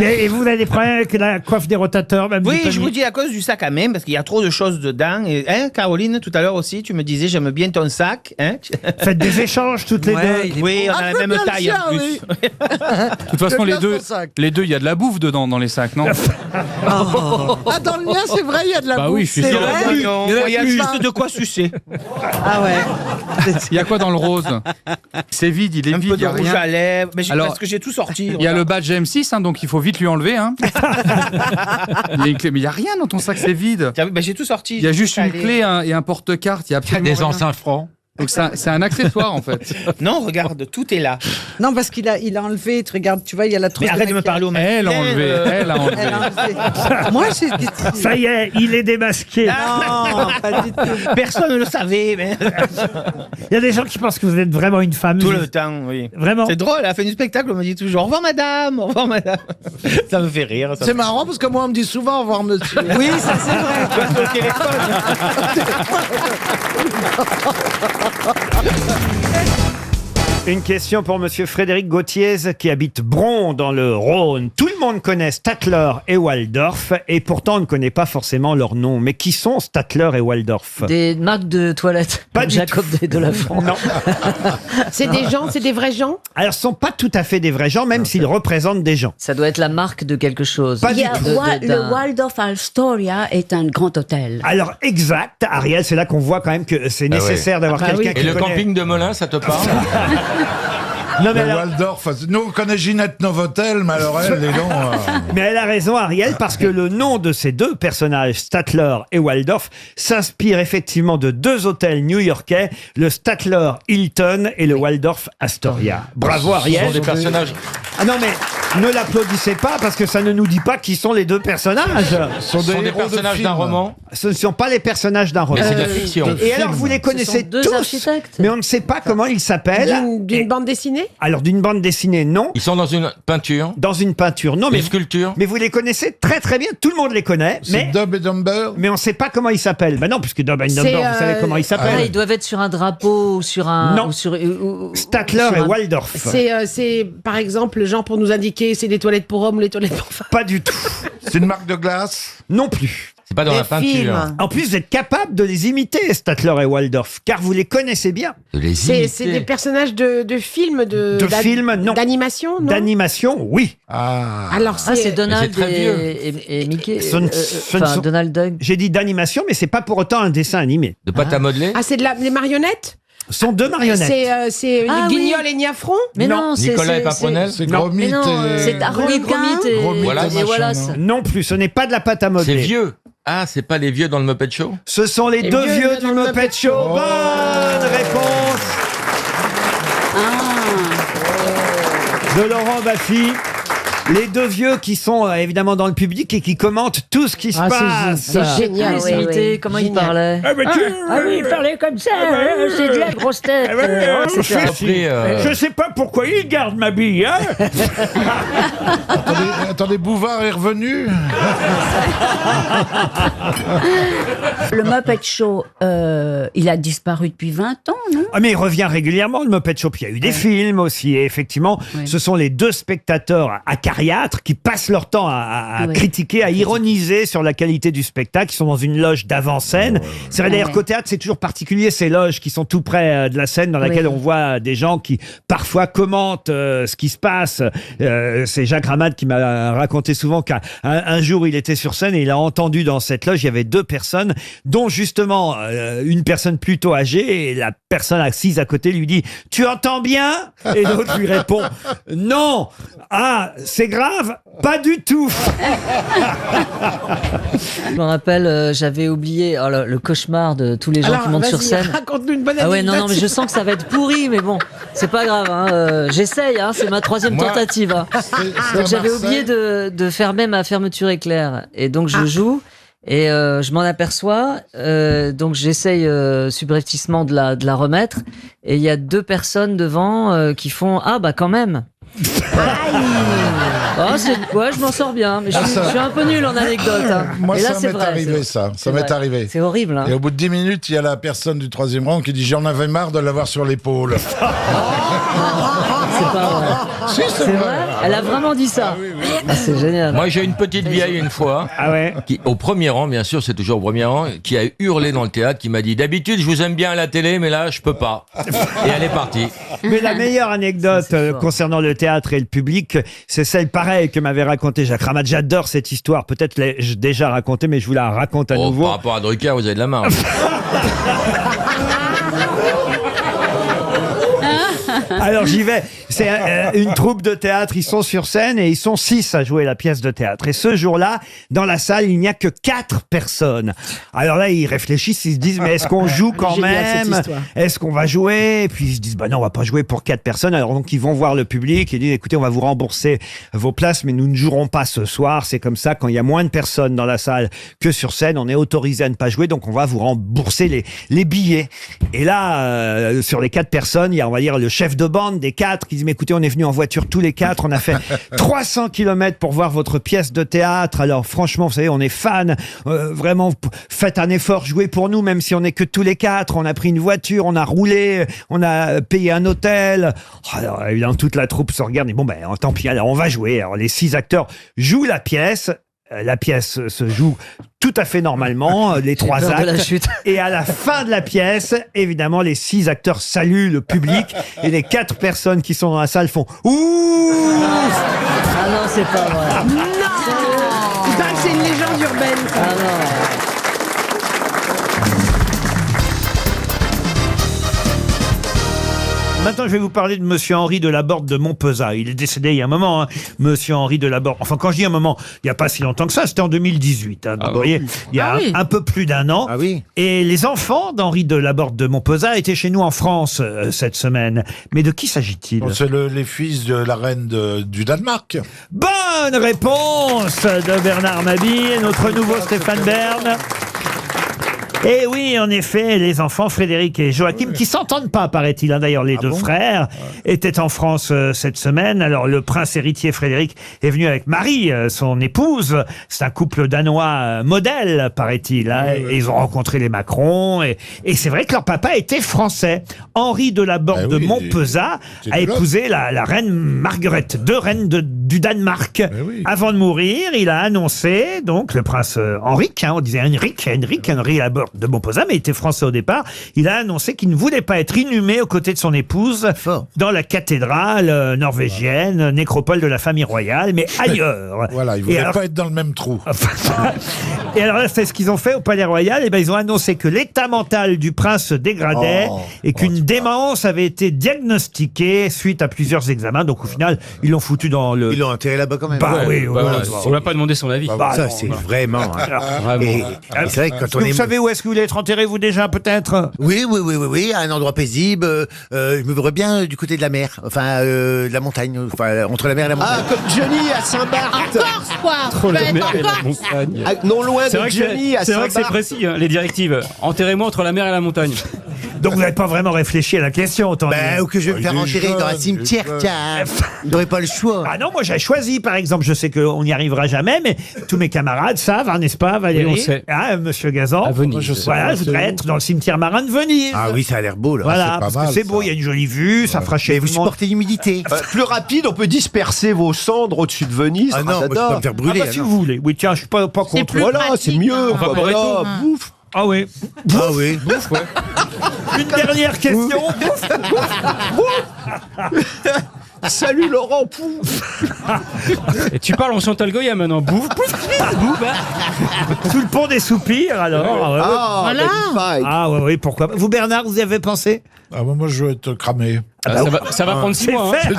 Et vous avez des problèmes avec la coiffe des rotateurs, Mme Oui, Dupanier? je vous dis à cause du sac à main, parce qu'il y a trop de choses dedans. Et, hein, Caroline, tout à l'heure aussi, tu me disais, j'aime bien ton sac. Hein. Faites des échanges toutes les deux. Oui, on a la même taille en plus. De toute façon, les deux, il y a de la bouffe dedans dans les sacs, non? Ah, dans le mien, c'est vrai, il y a de la Bah bouffe. oui, je suis c'est sûr. vrai. Non, il y a juste de quoi sucer. Ah ouais. Il y a quoi dans le rose? C'est vide, il est Un vide, peu il de y a rouge rien. à lèvres. Mais Alors, parce que j'ai tout sorti. Il y a le badge M6, hein, donc il faut vite lui enlever. Hein. Il y a une clé, mais il n'y a rien dans ton sac, c'est vide. J'ai tout sorti. Il y a juste une clé et un porte-carte. Il y a absolument des rien. anciens francs. Donc c'est un accessoire en fait. Non, regarde, tout est là. Non, parce qu'il a enlevé, tu regardes, tu vois, il y a la trousse. Mais arrête de me parler au mec. Elle a enlevé, elle a enlevé. Moi, c'est. Ça y est, il est démasqué. Non, pas du tout. Personne ne le savait. Mais... Il y a des gens qui pensent que vous êtes vraiment une femme. Tout le temps, oui. Vraiment. C'est drôle, à la fin du spectacle, on me dit toujours au revoir madame, au revoir madame. Ça me fait rire. C'est marrant parce que moi, on me dit souvent au revoir, monsieur. Oui, ça c'est vrai. Toi, t'es au téléphone. Une question pour monsieur Frédéric Gauthier qui habite Bron dans le Rhône. Tout le monde connaît Statler et Waldorf et pourtant on ne connaît pas forcément leur nom. Mais qui sont Statler et Waldorf? Des marques de toilettes. Pas comme du Jacob de la France. Non. C'est des gens, c'est des vrais gens? Alors, ce sont pas tout à fait des vrais gens, même s'ils représentent des gens. Ça doit être la marque de quelque chose. Pas Il y a- du tout. le Waldorf Astoria est un grand hôtel. Alors, exact, Ariel, c'est là qu'on voit quand même que c'est nécessaire d'avoir quelqu'un qui Et le connaît. camping de Melun, ça te parle? Non, mais Le alors- Waldorf, nous on connaît Ginette Novotel, mais alors elle, les noms. Mais elle a raison, Ariel, parce que le nom de ces deux personnages, Statler et Waldorf, s'inspire effectivement de 2 hôtels new-yorkais, le Statler Hilton et le Waldorf Astoria. Bravo, Ariel. Ce sont des personnages. Ah non, mais ne l'applaudissez pas parce que ça ne nous dit pas qui sont les 2 personnages. Ce sont des personnages d'un roman. Ce ne sont pas les personnages d'un roman. Mais c'est de la fiction. Et alors, vous les connaissez Ce sont 2 tous, architectes. mais on ne sait pas comment ils s'appellent. D'une bande dessinée? Alors, d'une bande dessinée, non. Ils sont dans une peinture. Dans une peinture, non. Des Mais sculptures. mais vous les connaissez très très bien, tout le monde les connaît, C'est mais, Dub et Dumber. mais on ne sait pas comment ils s'appellent. Ben non, puisque Dub and C'est, Dumber, vous savez comment ils Ah, s'appellent. ils doivent être sur un drapeau ou sur un. Non. Ou sur, ou Statler sur et un- Waldorf. C'est par exemple le genre pour nous indiquer c'est des toilettes pour hommes ou les toilettes pour femmes. Pas du tout. C'est une marque de glace. Non plus. C'est pas dans la peinture. En plus, vous êtes capable de les imiter, Statler et Waldorf, car vous les connaissez bien. De les C'est des personnages de films, De films, non. d'animation, non? D'animation, oui. Alors Ah, c'est Donald c'est très vieux. et Mickey. Ce ne- ce ne Enfin, sont- Donald Duck. J'ai dit d'animation, mais c'est pas pour autant un dessin animé. De pâte à modeler. Ah, c'est des marionnettes? Ce sont 2 marionnettes. C'est Ah, Guignol oui. et Niafron? Mais Non. non, c'est. Nicolas et c'est- Paprenel. C'est Non. Gromit Mais non, et... c'est Gromit et Gromit Wallace. et machin, Wallace. non. Non plus, ce n'est pas de la pâte à modeler. C'est vieux. Ah, c'est pas les vieux dans le Muppet Show. Ce sont les 2 vieux du Muppet Show. Bonne réponse de Laurent Baffy. Les 2 vieux qui sont évidemment dans le public et qui commentent tout ce qui se passe. C'est génial. Ah, les imités, comment il parlait. Ah, bah, tu- oui, il parlait comme ça, c'est de la grosse tête. Ah, ouais, C'est ça. Après, Je sais pas pourquoi il garde ma bille, hein. Attendez, Bouvard est revenu. Le Muppet Show, il a disparu depuis 20 ans, non? Ah, mais il revient régulièrement, le Muppet Show. Puis il y a eu des films aussi. Et effectivement, ce sont les 2 spectateurs à caractère cariâtres qui passent leur temps à Oui. critiquer, à ironiser sur la qualité du spectacle. Ils sont dans une loge d'avant-scène. C'est vrai d'ailleurs qu'au théâtre, c'est toujours particulier ces loges qui sont tout près de la scène dans laquelle on voit des gens qui parfois commentent ce qui se passe. C'est Jacques Ramade qui m'a raconté souvent qu'un jour il était sur scène et il a entendu dans cette loge, il y avait 2 personnes, dont justement une personne plutôt âgée, et la personne assise à côté lui dit « Tu entends bien ?» Et l'autre lui répond « Non !»« Ah, c'est grave ? Pas du tout !» Je me rappelle, j'avais oublié le cauchemar de tous les gens qui montent sur scène. Raconte-nous une bonne Ah ouais, anecdote. non, mais je sens que ça va être pourri, mais bon, c'est pas grave. Hein, j'essaye, hein, c'est ma 3e tentative. Hein. Donc j'avais oublié de fermer ma fermeture éclair. Et donc je joue. Et je m'en aperçois, donc j'essaye subrepticement de la remettre, et il y a 2 personnes devant qui font « Ah bah quand même !» Ouais, je m'en sors bien, mais je suis un peu nul en anecdote. Hein. Moi, et là, ça c'est m'est vrai, arrivé, ça. Ça m'est arrivé. C'est horrible. Hein. Et au bout de 10 minutes, il y a la personne du 3e rang qui dit « J'en avais marre de l'avoir sur l'épaule. » C'est pas vrai. Si, c'est vrai. Elle a vraiment dit ça. Ah, c'est génial. Moi, j'ai une petite vieille une fois, qui, au premier rang, bien sûr, c'est toujours au premier rang, qui a hurlé dans le théâtre, qui m'a dit « D'habitude, je vous aime bien à la télé, mais là, je peux pas. » Et elle est partie. Mais la meilleure anecdote concernant le théâtre et le public, c'est celle pareille que m'avait raconté Jacques Ramade. J'adore cette histoire. Peut-être l'ai-je déjà racontée, mais je vous la raconte à nouveau. Par rapport à Drucker, vous avez de la marge. Alors j'y vais. C'est une troupe de théâtre. Ils sont sur scène et ils sont 6 à jouer la pièce de théâtre. Et ce jour-là, dans la salle, il n'y a que 4 personnes. Alors là, ils réfléchissent, ils se disent, mais est-ce qu'on joue quand même? Est-ce qu'on va jouer? Et puis ils se disent, bah non, on va pas jouer pour 4 personnes. Alors donc ils vont voir le public et disent, écoutez, on va vous rembourser vos places, mais nous ne jouerons pas ce soir. C'est comme ça, quand il y a moins de personnes dans la salle que sur scène, on est autorisé à ne pas jouer, donc on va vous rembourser les billets. Et là, sur les 4 personnes, il y a, on va dire, le chef de bande des 4 qui dit, mais écoutez, on est venus en voiture tous les 4, on a fait 300 km pour voir votre pièce de théâtre. Alors franchement, vous savez, on est fans, vraiment, faites un effort, jouez pour nous, même si on n'est que tous les 4. On a pris une voiture, on a roulé, on a payé un hôtel. Alors évidemment, toute la troupe se regarde et bon, ben tant pis, alors on va jouer. Alors les 6 acteurs jouent la pièce. La pièce se joue tout à fait normalement, les 3 actes. Et à la fin de la pièce, évidemment, les 6 acteurs saluent le public et les 4 personnes qui sont dans la salle font « Ouh !» Ah non, c'est pas vrai. Non. Il paraît que c'est une légende urbaine. Ça. Ah non. Maintenant, je vais vous parler de Monsieur Henri de Laborde de Montpezat. Il est décédé il y a un moment, hein, Monsieur Henri de Laborde. Enfin, quand je dis un moment, il n'y a pas si longtemps que ça, c'était en 2018. Hein, donc, vous voyez, il y a un peu plus d'1 an. Ah oui. Et les enfants d'Henri de Laborde de Montpezat étaient chez nous en France cette semaine. Mais de qui s'agit-il? C'est les fils de la reine du Danemark. Bonne réponse de Bernard Mabille, notre nouveau Stéphane Bern. Et oui, en effet, les enfants Frédéric et Joachim, qui s'entendent pas, paraît-il, hein, d'ailleurs, les 2 frères, étaient en France cette semaine. Alors, le prince héritier Frédéric est venu avec Marie, son épouse. C'est un couple danois modèle, paraît-il. Hein, et ils ont rencontré les Macron. Et c'est vrai que leur papa était français. Henri de Laborde de Montpezat a épousé la reine Marguerite, 2 reines du Danemark. Avant de mourir, il a annoncé, donc, le prince Henrik, hein, on disait Henri Laborde de Montpezat, mais il était français au départ. Il a annoncé qu'il ne voulait pas être inhumé aux côtés de son épouse dans la cathédrale norvégienne, nécropole de la famille royale, mais ailleurs. Voilà, il voulait pas être dans le même trou. Et alors là, c'est ce qu'ils ont fait au Palais Royal. Et ben, ils ont annoncé que l'état mental du prince se dégradait et qu'une démence avait été diagnostiquée suite à plusieurs examens. Donc au final, ils l'ont foutu dans le... Ils l'ont enterré là-bas quand même. Bah oui, on n'a pas demandé son avis. Ça, c'est vraiment... hein. Et c'est vrai que quand on est... Vous savez où est-ce que vous voulez être enterré, vous, déjà, peut-être? Oui, à un endroit paisible. Je me verrais bien du côté de la mer, enfin, de la montagne, enfin, entre la mer et la montagne. Ah, comme Johnny à Saint-Barth. En Corse, quoi. Entre la mer et la montagne. Non loin de C'est vrai Johnny à que c'est Saint-Barth. précis, hein, les directives. Enterrez-moi entre la mer et la montagne. Donc vous n'avez pas vraiment réfléchi à la question, autant dire. Ou que je vais me faire enterrer dans un cimetière, tiens. Vous n'aurez pas le choix. Ah non, moi j'ai choisi, par exemple, je sais qu'on n'y arrivera jamais, mais tous mes camarades savent, hein, n'est-ce pas, Valérie? Oui, on sait. Ah, monsieur Gazan. À Venise. Voilà, je voudrais être dans le cimetière marin de Venise. Ah oui, ça a l'air beau, là. Voilà, C'est pas parce mal, que c'est beau, il y a une jolie vue, ça fera chez Et vous tout le monde. supportez l'humidité. Plus rapide, on peut disperser vos cendres au-dessus de Venise. Ah non, moi, je peux pas me faire brûler. Ah bah, si vous voulez. Oui, tiens, je suis pas contre. plus Voilà, pratique, c'est mieux. On va quoi. pour Voilà, Reto. bouffe. Ah oui. Ah oui. Bouffe, ouais. Une dernière question. Salut Laurent, pouf. Et tu parles en Chantal Goya maintenant. Bouffe, bouffe, Sous le pont des soupirs, alors. Ah, ouais, ouais. Voilà. Ah oui, oui, pourquoi pas. Vous, Bernard, vous y avez pensé? Ah, moi, je vais être cramé. ça va prendre 6 C'est mois. fait.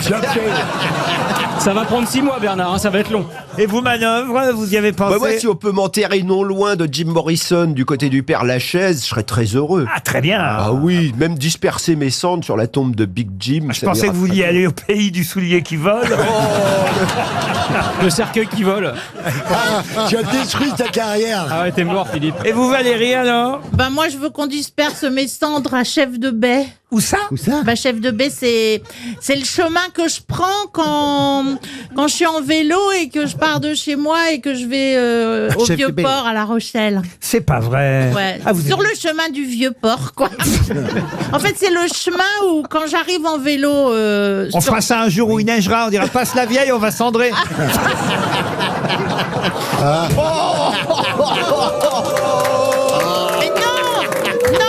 Ça va prendre 6 mois, Bernard. Ça va être long. Et vous, Manœuvre, vous y avez pensé? Bah moi, si on peut m'enterrer non loin de Jim Morrison du côté du Père Lachaise, je serais très heureux. Ah, très bien. Ah oui, même disperser mes cendres sur la tombe de Big Jim. Je pensais que vous vouliez aller au pays du soulier qui vole. Le cercueil qui vole. Tu as détruit ta carrière. Ah ouais, t'es mort, Philippe. Et vous, Valérie, alors? Ben moi, je veux qu'on disperse mes cendres à Chef de Baie. Où ça? Bah, Chef de Baie, c'est le chemin que je prends quand je suis en vélo et que je pars de chez moi et que je vais au Chef de Baie. Vieux-Port à La Rochelle. C'est pas vrai. Ouais. Ah, vous Sur le chemin du Vieux-Port, quoi. En fait, c'est le chemin où, quand j'arrive en vélo... On fera ça un jour où il neigera, on dira passe la vieille, on va cendrer. Mais non,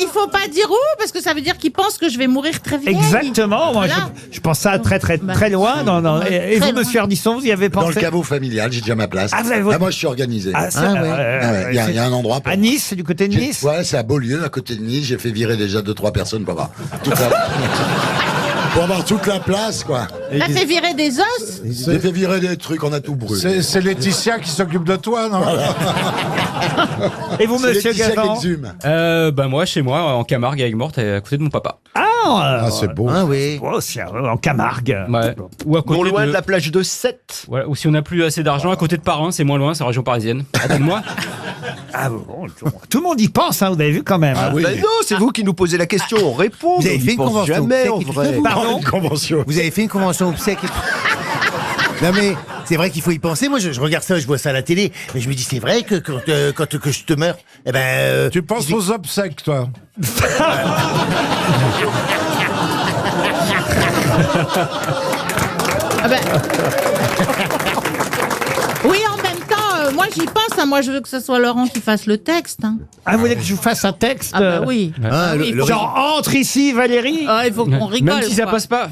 il faut pas dire où, parce que ça veut dire qu'ils pensent que je vais mourir très vieille. Exactement, moi Voilà. je pense ça très loin. Et vous, Très monsieur Ardisson, vous y avez Dans pensé? le caveau familial, j'ai déjà ma place. Ah, vous avez votre- moi, je suis organisé. Ah, c'est- Ah ouais, il y a un endroit pour à Nice, c'est du côté de Nice. Ouais, c'est à Beaulieu, à côté de Nice. J'ai fait virer déjà 2-3 personnes pour avoir pour avoir toute la place, quoi. T'as fait virer des os? J'ai fait virer des trucs, on a tout brûlé. C'est Laetitia qui s'occupe de toi, non? Et vous, C'est monsieur Laetitia Gazan? qui exhume. Bah moi, chez moi, en Camargue, avec Morte, à côté de mon papa. C'est beau. Ah oui. Oh, c'est en Camargue. Ouais. Ou à côté Non loin de la plage de Sète. Voilà. Ou si on n'a plus assez d'argent, à côté de Paris, c'est moins loin, c'est en région parisienne. Aide-moi. Ah bon, tout le monde y pense, hein, vous avez vu quand même. hein. Ben non, c'est vous qui nous posez la question, on répond. Vous avez on fait y une pense convention jamais, en obsèque et vrai. tout. Pardon? Une convention. Vous avez fait une convention obsèque et tout. Non mais c'est vrai qu'il faut y penser. Moi je regarde ça, je vois ça à la télé, mais je me dis c'est vrai que quand que je te meurs, eh ben Tu penses aux obsèques, toi? Ah ben... Oui, en même temps, moi j'y pense, hein. Moi je veux que ce soit Laurent qui fasse le texte. Hein. Ah, vous voulez que je vous fasse un texte? Ah bah oui. Ah, oui, il faut- Genre, entre ici, Valérie. Ah, il faut qu'on rigole. Même si ça quoi. passe pas.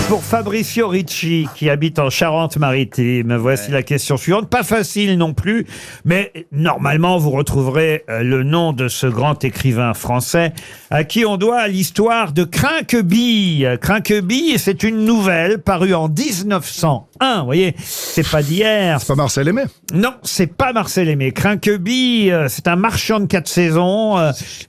Pour Fabricio Ricci, qui habite en Charente-Maritime, voici la question suivante. Pas facile non plus, mais normalement, vous retrouverez le nom de ce grand écrivain français à qui on doit l'histoire de Crinquebille. Crinquebille, c'est une nouvelle parue en 1901. Vous voyez, c'est pas d'hier. C'est pas Marcel Aimé? Non, c'est pas Marcel Aimé. Crinquebille, c'est un marchand de 4 saisons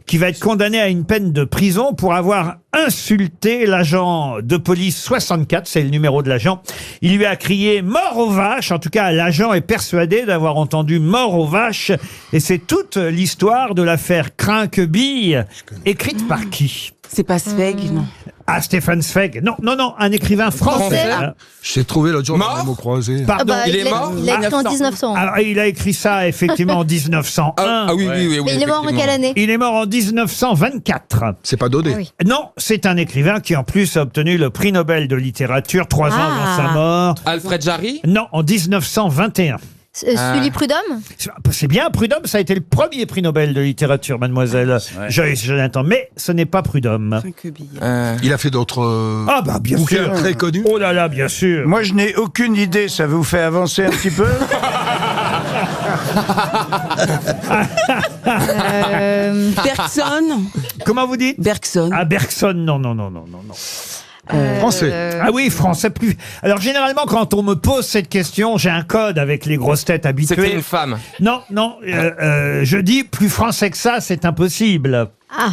qui va être condamné à une peine de prison pour avoir insulté l'agent de police 64, c'est le numéro de l'agent. Il lui a crié « Mort aux vaches !» En tout cas, l'agent est persuadé d'avoir entendu « Mort aux vaches !» Et c'est toute l'histoire de l'affaire Crinquebille, écrite par qui? C'est pas Zweig, non. Ah, Stéphane Zweig. Non, un écrivain français. Français. Je l'ai trouvé l'autre jour Mort dans les mots croisés. Pardon, il est mort Il a écrit en 1900. Alors, il a écrit ça effectivement en 1901. Ah oui, oui, oui. Mais il est mort en quelle année? Il est mort en 1924. C'est pas Daudet. Ah oui. Non, c'est un écrivain qui en plus a obtenu le prix Nobel de littérature 3 ans avant sa mort. Alfred Jarry? Non, en 1921. Sully Prudhomme? C'est bien, Prudhomme, ça a été le premier prix Nobel de littérature, mademoiselle Joyce Jonathan, mais ce n'est pas Prudhomme. Il a fait d'autres Ah bah bien bouquins sûr. très connus. Oh là là, bien sûr. Moi, je n'ai aucune idée. Ça vous fait avancer un petit peu? Bergson? Comment vous dites? Bergson. Ah, Bergson, non. Français. Ah oui, français plus. Alors généralement, quand on me pose cette question, j'ai un code avec les grosses têtes habituées. C'était une femme. Non, je dis plus français que ça, c'est impossible. Ah.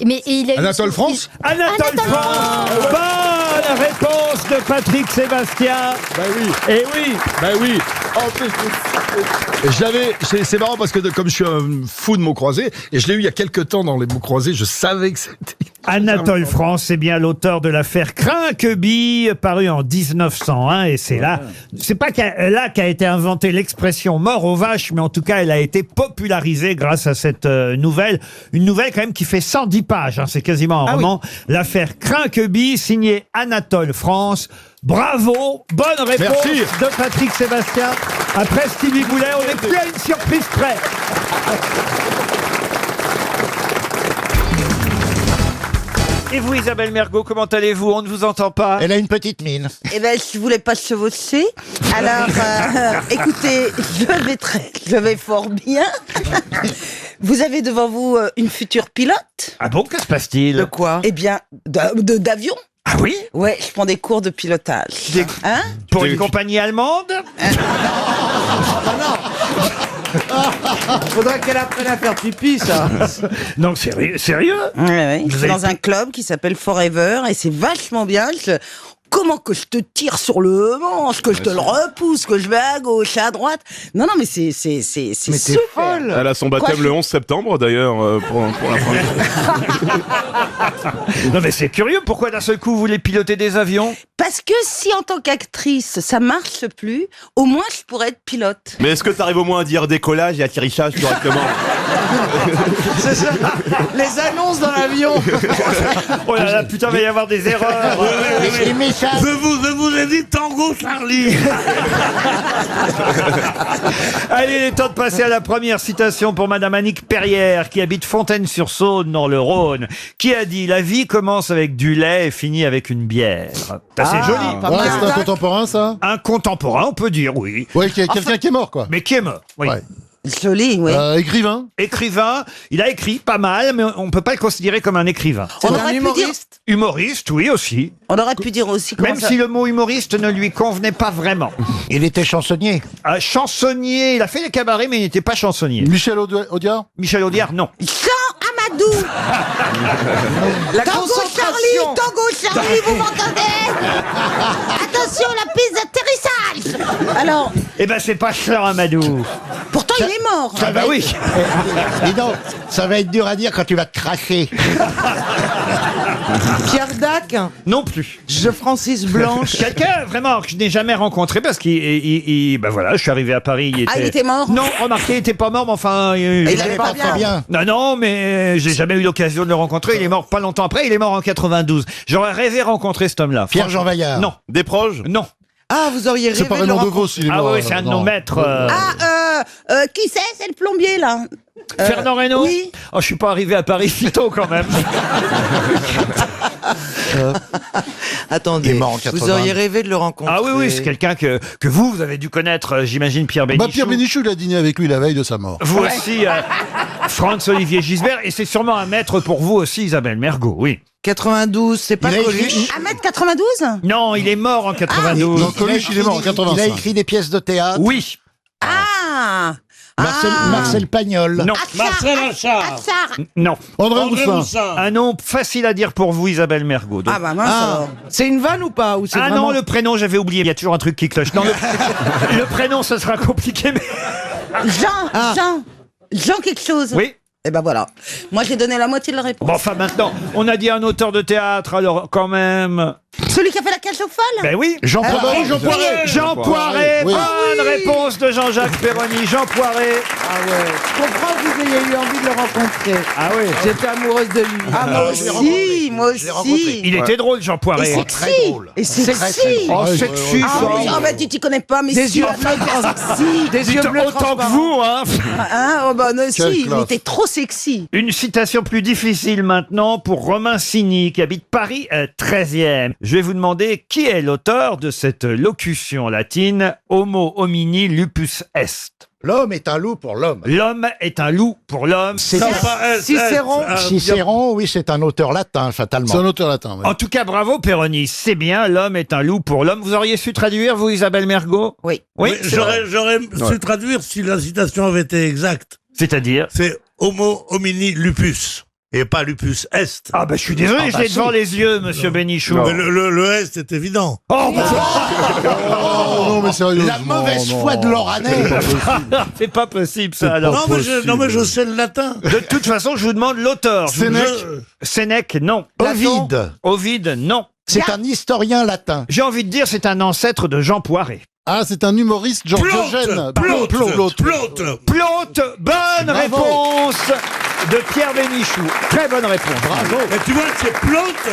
Mais il a eu Anatole France. Anatole France. Bonne réponse de Patrick Sébastien. Bah oui. Et oui. Bah oui. En plus, c'est marrant parce que comme je suis un fou de mots croisés, et je l'ai eu il y a quelques temps dans les mots croisés, je savais que c'était... Anatole France, c'est bien l'auteur de l'affaire Crinqueby, paru en 1901, et c'est là qu'a été inventée l'expression mort aux vaches, mais en tout cas, elle a été popularisée grâce à cette nouvelle. Une nouvelle quand même qui fait 110 pages, hein, c'est quasiment un roman. Oui. L'affaire Crinqueby, signée Anatole France. Bravo, bonne réponse de Patrick Sébastien. Après Stevie Boulet, on n'est plus à une surprise près. Et vous, Isabelle Mergo, comment allez-vous? On ne vous entend pas. Elle a une petite mine. Eh ben, je voulais pas chevaucher. Alors, écoutez, je vais fort bien. Vous avez devant vous une future pilote. Ah bon, que se passe-t-il? De quoi? Eh bien, d'avion. Ah oui? Ouais, je prends des cours de pilotage. Hein? Pour une compagnie allemande? Faudrait qu'elle apprenne à faire pipi, ça. Non, sérieux? Ouais. Je suis dans un club qui s'appelle Forever et c'est vachement bien. Comment que je te tire sur le manche, que je te le repousse, que je vais à gauche, à droite. Non, mais c'est super. Folle. Elle a son baptême le 11 septembre, d'ailleurs, pour la première fois. Non, mais c'est curieux. Pourquoi d'un seul coup, vous voulez piloter des avions? Parce que si en tant qu'actrice, ça marche plus, au moins je pourrais être pilote. Mais est-ce que tu arrives au moins à dire décollage et atterrissage correctement? C'est ça. Les annonces dans l'avion. Oh là là, putain, il va y avoir des erreurs. Je vous ai dit Tango Charlie. Allez, il est temps de passer à la première citation pour Madame Annick Perrière, qui habite Fontaine-sur-Saône, dans le Rhône, qui a dit « La vie commence avec du lait et finit avec une bière ». C'est joli. Ouais, c'est un contemporain, ça? Un contemporain, on peut dire, oui. Ouais, quelqu'un qui est mort, quoi. Mais qui est mort, oui. Ouais. Joli, oui. Écrivain. Écrivain, il a écrit pas mal, mais on ne peut pas le considérer comme un écrivain. On aurait pu dire... Humoriste, oui, aussi. On aurait pu dire aussi... Même si le mot humoriste ne lui convenait pas vraiment. Il était chansonnier. Chansonnier, il a fait les cabarets, mais il n'était pas chansonnier. Michel Audiard. Michel Audiard, non. Jean Amadou. Tango Charlie, vous m'entendez? Attention, la piste d'atterrissage. Alors... Eh ben, c'est pas Jean Amadou. Pourtant, il est mort. Ah bah oui. Dis donc, ça va être dur à dire quand tu vas te cracher. Pierre Dac. Non plus. Francis Blanche. Quelqu'un vraiment que je n'ai jamais rencontré parce qu'il ben voilà, je suis arrivé à Paris. Il était mort? Non, remarquez, il était pas mort, mais enfin. Il allait pas très bien. Non, mais j'ai jamais eu l'occasion de le rencontrer. Il est mort pas longtemps après. Il est mort en 92. J'aurais rêvé rencontrer cet homme-là. Pierre-Jean Vaillard. Non. Desproges. Non. Ah, vous auriez rêvé C'est pas de le Raymond rencontrer. DeVos, il est mort. Ah oui, c'est un de nos maîtres. Qui c'est? C'est le plombier, là. Fernand Reynaud? Oui. Oh, je suis pas arrivé à Paris si tôt quand même. Attendez, Il est mort en 80. vous auriez rêvé de le rencontrer. Ah oui, c'est quelqu'un que vous avez dû connaître, j'imagine, Pierre Bénichou. Pierre Bénichou, il a dîné avec lui la veille de sa mort. Vous aussi, Franz-Olivier Gisbert, et c'est sûrement un maître pour vous aussi, Isabelle Mergo, oui. 92, c'est pas Coluche. 1m92? Non, il est mort en 92. Non, Coluche, il est mort en 85. Il a écrit des pièces de théâtre. Oui. Ah. Marcel Pagnol. Non. Marcel Achard. Non. André Roussin. Un nom facile à dire pour vous, Isabelle Mergo. Ah bah mince alors. C'est une vanne ou pas, ou c'est Ah vraiment... non, le prénom, j'avais oublié. Il y a toujours un truc qui cloche. Non, le prénom, ce sera compliqué, mais... Jean quelque chose. Oui. Eh ben voilà. Moi j'ai donné la moitié de la réponse. Bon, enfin maintenant, on a dit un auteur de théâtre, alors quand même... Celui qui a fait la cage aux folles? Ben oui. Jean Poiret. Jean Poiret. Oui. Bonne réponse de Jean-Jacques Perroni. Jean Poiret. Ah ouais. Je comprends que vous ayez eu envie de le rencontrer. Ah oui. J'étais amoureuse de lui. Ah moi aussi. Il était drôle, Jean Poiret. Et sexy. Et sexy. Oh, sexy, Ah oui, ça. ah bah tu t'y connais pas, mais Des si, yeux sexy. Des yeux bleus Autant que transparents. vous, hein. Hein, oh bah non, Quelle si, il classe. était trop sexy. Une citation plus difficile maintenant pour Romain Signy, qui habite Paris 13e. Je vais vous demander qui est l'auteur de cette locution latine « Homo homini lupus est. L'homme est un loup pour l'homme. L'homme est un loup pour l'homme. C'est Cicéron, oui, c'est un auteur latin, fatalement. C'est un auteur latin. En tout cas, bravo Péroni, c'est bien, l'homme est un loup pour l'homme. Vous auriez su traduire, vous, Isabelle Mergo? Oui. Oui, j'aurais su traduire si la citation avait été exacte. C'est-à-dire? C'est homo homini lupus. Et pas lupus est. Ah bah je suis désolé, je l'ai devant les yeux, monsieur Bénichou. Mais le est est évident. Oh, bah, non, mais sérieusement. La mauvaise foi de l'Oranais. c'est pas possible ça alors. Non mais je sais le latin. De toute façon, je vous demande l'auteur. Sénèque, non. Ovide. Ovide, non. C'est un historien latin. J'ai envie de dire c'est un ancêtre de Jean Poiret. Ah, c'est un humoriste, Georgiogène. Plaute. Bonne réponse de Pierre Bénichou. Très bonne réponse. Bravo. Mais tu vois, c'est Plaute,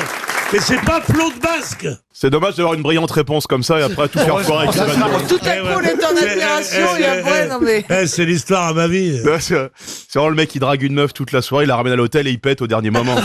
mais c'est pas Plaute basque. C'est dommage d'avoir une brillante réponse comme ça et après tout faire foirer avec Tout à coup, on est en admiration et après, non mais... C'est l'histoire à ma vie. C'est vraiment le mec qui drague une meuf toute la soirée, il la ramène à l'hôtel et il pète au dernier moment.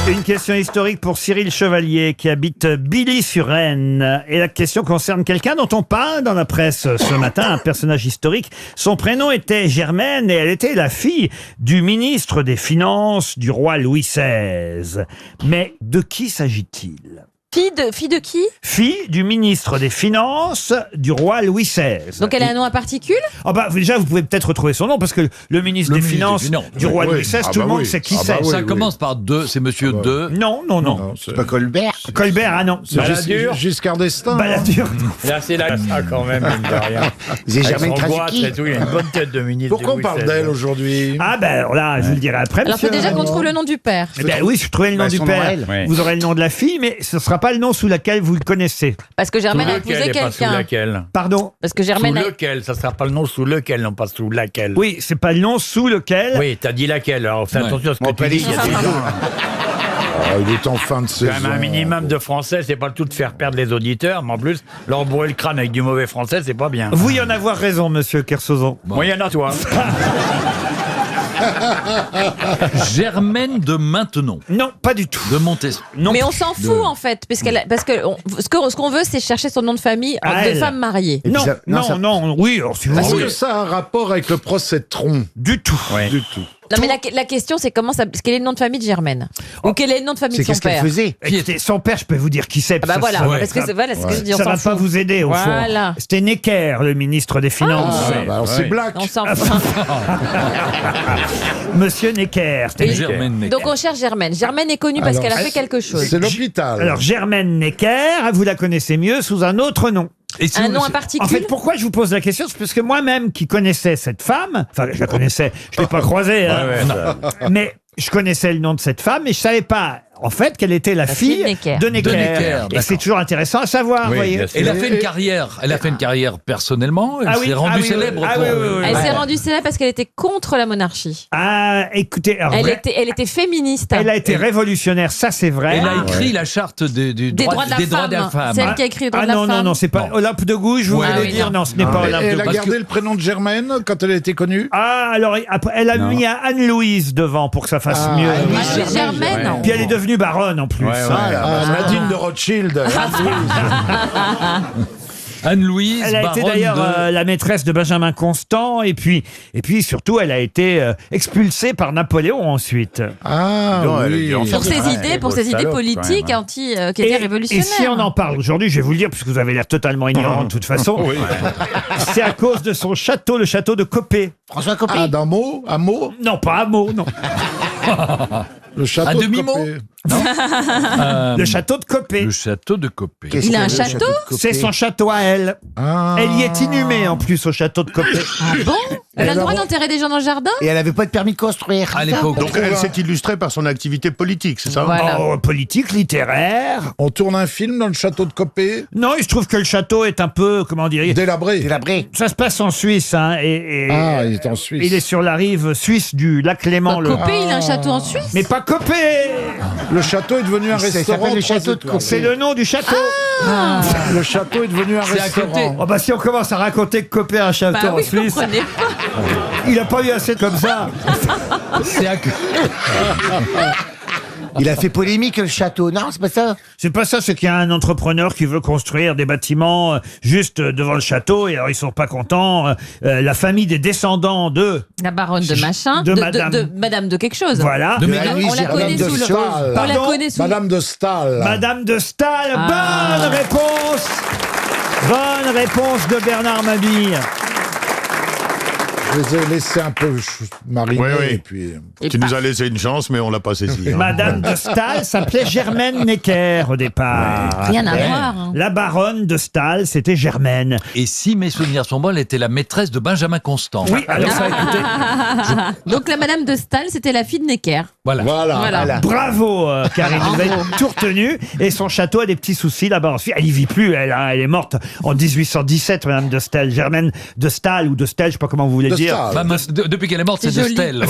Une question historique pour Cyril Chevalier qui habite Billy-sur-Aisne. Et la question concerne quelqu'un dont on parle dans la presse ce matin, un personnage historique. Son prénom était Germaine et elle était la fille du ministre des Finances du roi Louis XVI. Mais de qui s'agit-il ? Fille de qui? Fille du ministre des Finances du roi Louis XVI. Donc elle a un nom à particules? Ah bah déjà vous pouvez peut-être retrouver son nom parce que le ministre des Finances du roi Louis XVI, tout le monde sait qui c'est. Ça commence par deux, c'est monsieur deux. Non. C'est pas Colbert. Colbert, ah non. C'est Giscard d'Estaing. Balladur. Là, c'est là quand même, mine de rien. J'ai jamais Avec son goitre traduit. et tout, il a une bonne tête de ministre. Pourquoi on parle d'elle aujourd'hui? Ah ben alors là, je vous le dirai après. Alors faut monsieur. déjà qu'on trouve le nom du père. Eh ben oui, je trouvais le nom du son père. nom à elle. Ouais. Vous aurez le nom de la fille, mais ce ne sera pas le nom sous lequel vous le connaissez. Parce que Germaine a Sous lequel épousé et pas sous quelqu'un. laquelle. Pardon? Parce que Germaine Sous a... lequel, ça sera pas le nom sous lequel, non pas sous laquelle. Oui, c'est pas le nom sous lequel. Oui, t'as dit laquelle, alors fais attention à ce que tu dis, il y a des gens... Il est en fin de saison. Quand même un minimum de français, c'est pas le tout de faire perdre les auditeurs, mais en plus, leur bourrer le crâne avec du mauvais français, c'est pas bien. Vous y en avoir raison, monsieur Kersozon. Moi, il y en a toi. Germaine de Maintenon. Non, pas du tout. De Montesson. Non. Mais on s'en fout en fait, parce que ce qu'on veut, c'est chercher son nom de famille Ah, de elle. femme mariée. Non, oui, alors, si vous Est-ce voulez. que ça a un rapport avec le procès de Tron? Du tout. Du tout. Non mais la question c'est quel est le nom de famille de Germaine? Ou quel est le nom de famille de son père? Écoutez, son père, je peux vous dire qui c'est. Ah bah voilà, parce que voilà, c'est ce que je dis, on ça s'en va fout. pas vous aider au Voilà. fond. C'était Necker, le ministre des Finances. Alors c'est Black. On s'en fout. Monsieur Necker. c'était Necker. Germaine Necker. Donc on cherche Germaine. Germaine est connue parce Alors, qu'elle a fait quelque chose. C'est l'hôpital. Alors Germaine Necker, vous la connaissez mieux sous un autre nom. Et si Un vous- nom à particules? En fait, pourquoi je vous pose la question, c'est parce que moi-même qui connaissais cette femme, enfin je la connaissais, je l'ai pas croisée, hein, mais je connaissais le nom de cette femme, mais je savais pas en fait qu'elle était la fille fille de Necker. de Necker. De Necker, Et d'accord. c'est toujours intéressant à savoir, vous voyez. Elle a fait une carrière. Elle a fait une carrière personnellement. Elle s'est rendue célèbre. Ah pour- oui, oui, oui, Elle oui. s'est rendue célèbre parce qu'elle était contre la monarchie. Ah, écoutez, alors, Elle était féministe. elle a été révolutionnaire, ça c'est vrai. Elle a écrit la charte des droits de la femme. C'est elle qui a écrit les droits Ah de la non, femme. non, non, c'est pas Olympe de Gouges, vous Ouais. voulez Ah oui, dire? non. Non, ce n'est pas Olympe Elle de a Gouges. gardé le prénom de Germaine quand elle a été connue? Ah, alors après, elle a mis un Anne-Louise devant pour que ça fasse mieux. Ah, c'est Germaine. Puis elle est devenue baronne en plus. Nadine de Rothschild. Anne-Louise. Elle a été baronne d'ailleurs de- la maîtresse de Benjamin Constant et puis surtout elle a été expulsée par Napoléon ensuite. Ah oui. Pour ses idées, politiques qui étaient révolutionnaires. Et si on en parle aujourd'hui, je vais vous le dire puisque vous avez l'air totalement ignorant de toute façon. C'est à cause de son château, le château de Copé. François Copé. Ah, d'un mot? Un mot? Non, pas un mot, non. Le château Un de demi-mot? Copé. Le château de Copé. Le château de Copé. Il a un château? C'est son château à elle. Ah. Elle y est inhumée en plus au château de Copé. Ah bon? Elle a le droit d'enterrer des gens dans le jardin? Et elle avait pas de permis de construire. À l'époque. Donc elle s'est illustrée par son activité politique, c'est ça? Voilà. Oh, politique, littéraire. On tourne un film dans le château de Copé? Non, il se trouve que le château est un peu, comment dire, Délabré. Délabré. ça se passe en Suisse, hein, et Ah, il est en Suisse. il est sur la rive suisse du lac Léman. Copé, il a un château en Suisse? Mais pas Copé. Le château est devenu un Ça restaurant. s'appelle le 3 château de étoiles. Copé. C'est le nom du château. Le château est devenu un C'est à côté. restaurant. Oh bah si on commence à raconter que Copé a un château Bah en oui, je Suisse, comprenais pas. il a pas eu assez comme ça. C'est à... Il a fait polémique, le château. Non, c'est pas ça. C'est pas ça, c'est qu'il y a un entrepreneur qui veut construire des bâtiments juste devant le château, et alors ils sont pas contents. La famille des descendants de... La baronne de machin. De madame. De madame de quelque chose. Voilà. On la connaît sous le... On la connaît sous... Madame de Staël. Madame de Staël, Ah. bonne réponse. Bonne réponse de Bernard Mabille. Je les ai laissés un peu mariner. Oui, oui. Et puis... Tu nous as laissé une chance, mais on l'a pas saisi. hein. Madame de Staël s'appelait Germaine Necker au départ. Rien à voir. hein. La baronne de Staël, c'était Germaine. Et si mes souvenirs sont bons, elle était la maîtresse de Benjamin Constant. Oui, alors ça, écoutez. Donc la madame de Staël, c'était la fille de Necker. Voilà. Bravo, Karine, vous avez tout retenu. Et son château a des petits soucis là-bas. Ensuite, elle y vit plus, elle, hein, elle est morte en 1817, Madame de Staël. Germaine de Staël ou de Staël, je sais pas comment vous voulez dire. Bah, depuis qu'elle est morte, c'est de joli. Stèle.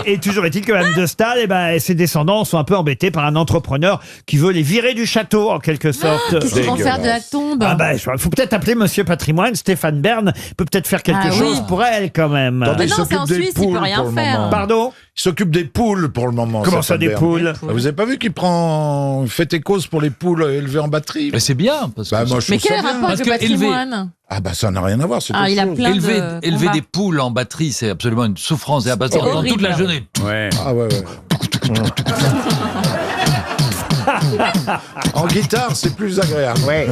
Et toujours est-il que Madame de Staël, eh ben, ses descendants sont un peu embêtés par un entrepreneur qui veut les virer du château, en quelque sorte. Qu'est-ce qu'ils vont faire de la tombe? Ah ben, il faut peut-être appeler Monsieur Patrimoine, Stéphane Bern peut peut-être faire quelque Ah chose oui. pour elle quand même. Attendez, Mais non, c'est en Suisse, il peut rien faire. Pardon? Il s'occupe des poules pour le moment. Comment ça, des Bern. poules? Vous avez pas vu qu'il fait des causes pour les poules élevées en batterie? Mais c'est bien. Parce que moi, je Mais trouve quel ça bien. rapport avec le patrimoine? Ah bah ça n'a rien à voir, c'est Ah, autre il a chose. plein de élever combats. des poules en batterie, c'est absolument une souffrance et un bâtard pendant toute la journée. Ouais. Ah ouais. En guitare, c'est plus agréable. Ouais.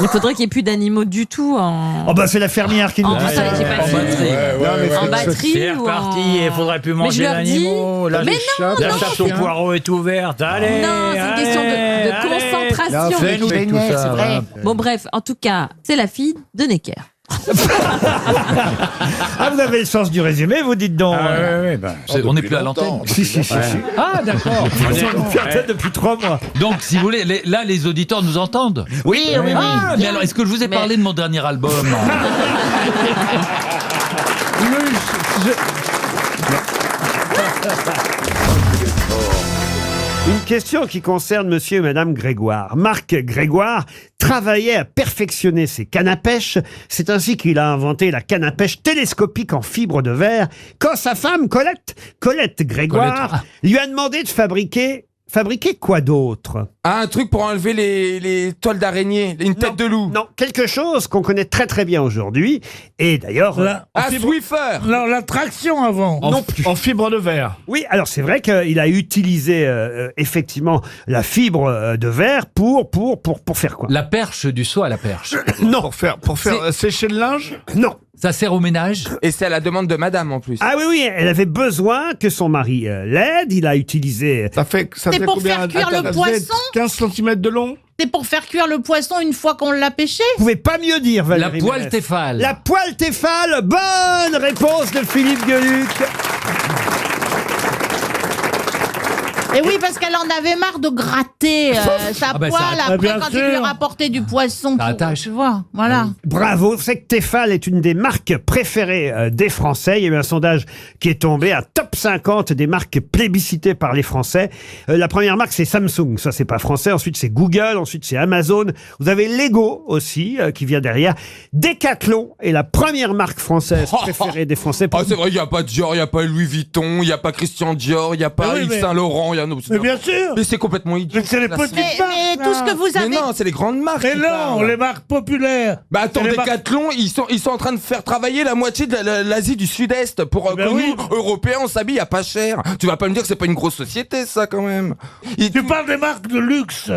Il faudrait qu'il n'y ait plus d'animaux du tout en... Oh bah c'est la fermière qui nous En dit ça. batterie, j'ai pas dit. En batterie C'est ou reparti, en... il faudrait plus Mais manger je leur dis- d'animaux. La Mais non, la non, château c'est- poireau est ouverte. Allez, Non, c'est une question de concentration. fais-nous tout ça, c'est vrai. Bon bref, en tout cas, c'est la fille de Necker. Ah, vous avez le sens du résumé, vous dites donc. On n'est plus à l'antenne. Si. Ah, d'accord. On est antenne depuis 3 mois. Donc, si vous voulez, là, les auditeurs nous entendent. Oui. Ah, mais alors, est-ce que je vous ai parlé de mon dernier album? Une question qui concerne monsieur et madame Grégoire. Marc Grégoire travaillait à perfectionner ses cannes à pêche. C'est ainsi qu'il a inventé la canne à pêche télescopique en fibre de verre. Quand sa femme, Colette Grégoire, lui a demandé de fabriquer quoi d'autre? Ah, un truc pour enlever les toiles d'araignée, une tête de loup. Non, quelque chose qu'on connaît très très bien aujourd'hui. Et d'ailleurs... Swiffer. Non, la traction avant. Non plus. En fibre de verre. Oui, alors c'est vrai qu'il a utilisé effectivement la fibre de verre pour faire quoi? La perche du saut à la perche. Non. Pour faire sécher le linge? Non. Ça sert au ménage? Et c'est à la demande de madame en plus. Ah oui, elle avait besoin que son mari l'aide. Il a utilisé... Ça fait C'est pour faire cuire le poisson? 15 cm de long? C'est pour faire cuire le poisson une fois qu'on l'a pêché? Vous pouvez pas mieux dire, La Valérie poêle Mérès. Tefal. La poêle Tefal. Bonne réponse de Philippe Gueluc. Et oui, parce qu'elle en avait marre de gratter sa Ah ben, ça poêle attache. après Bien quand sûr. il lui rapportait du poisson. Ça attache. Tu vois, voilà. Bravo, c'est que Tefal est une des marques préférées des Français. Il y a eu un sondage qui est tombé à top 50 des marques plébiscitées par les Français. La première marque, c'est Samsung. Ça, c'est pas français. Ensuite, c'est Google. Ensuite, c'est Amazon. Vous avez Lego aussi, qui vient derrière. Decathlon est la première marque française préférée des Français. Ah, c'est vrai, il n'y a pas Dior, il n'y a pas Louis Vuitton, il n'y a pas Christian Dior, il n'y a pas Mais oui, Yves mais- Saint-Laurent, il y a Mais bien sûr. Mais c'est complètement idiot. Mais c'est les petites Mais marques. tout ce que vous Mais avez... non, c'est les grandes marques. Mais qui non, parlent. les marques populaires. Bah attends, C'est les marques- Decathlon, ils sont en train de faire travailler la moitié de l'Asie du Sud-Est pour Ben que oui. nous, Européens, on s'habille à pas cher. Tu vas pas me dire que c'est pas une grosse société, ça, quand même. Tu parles des marques de luxe.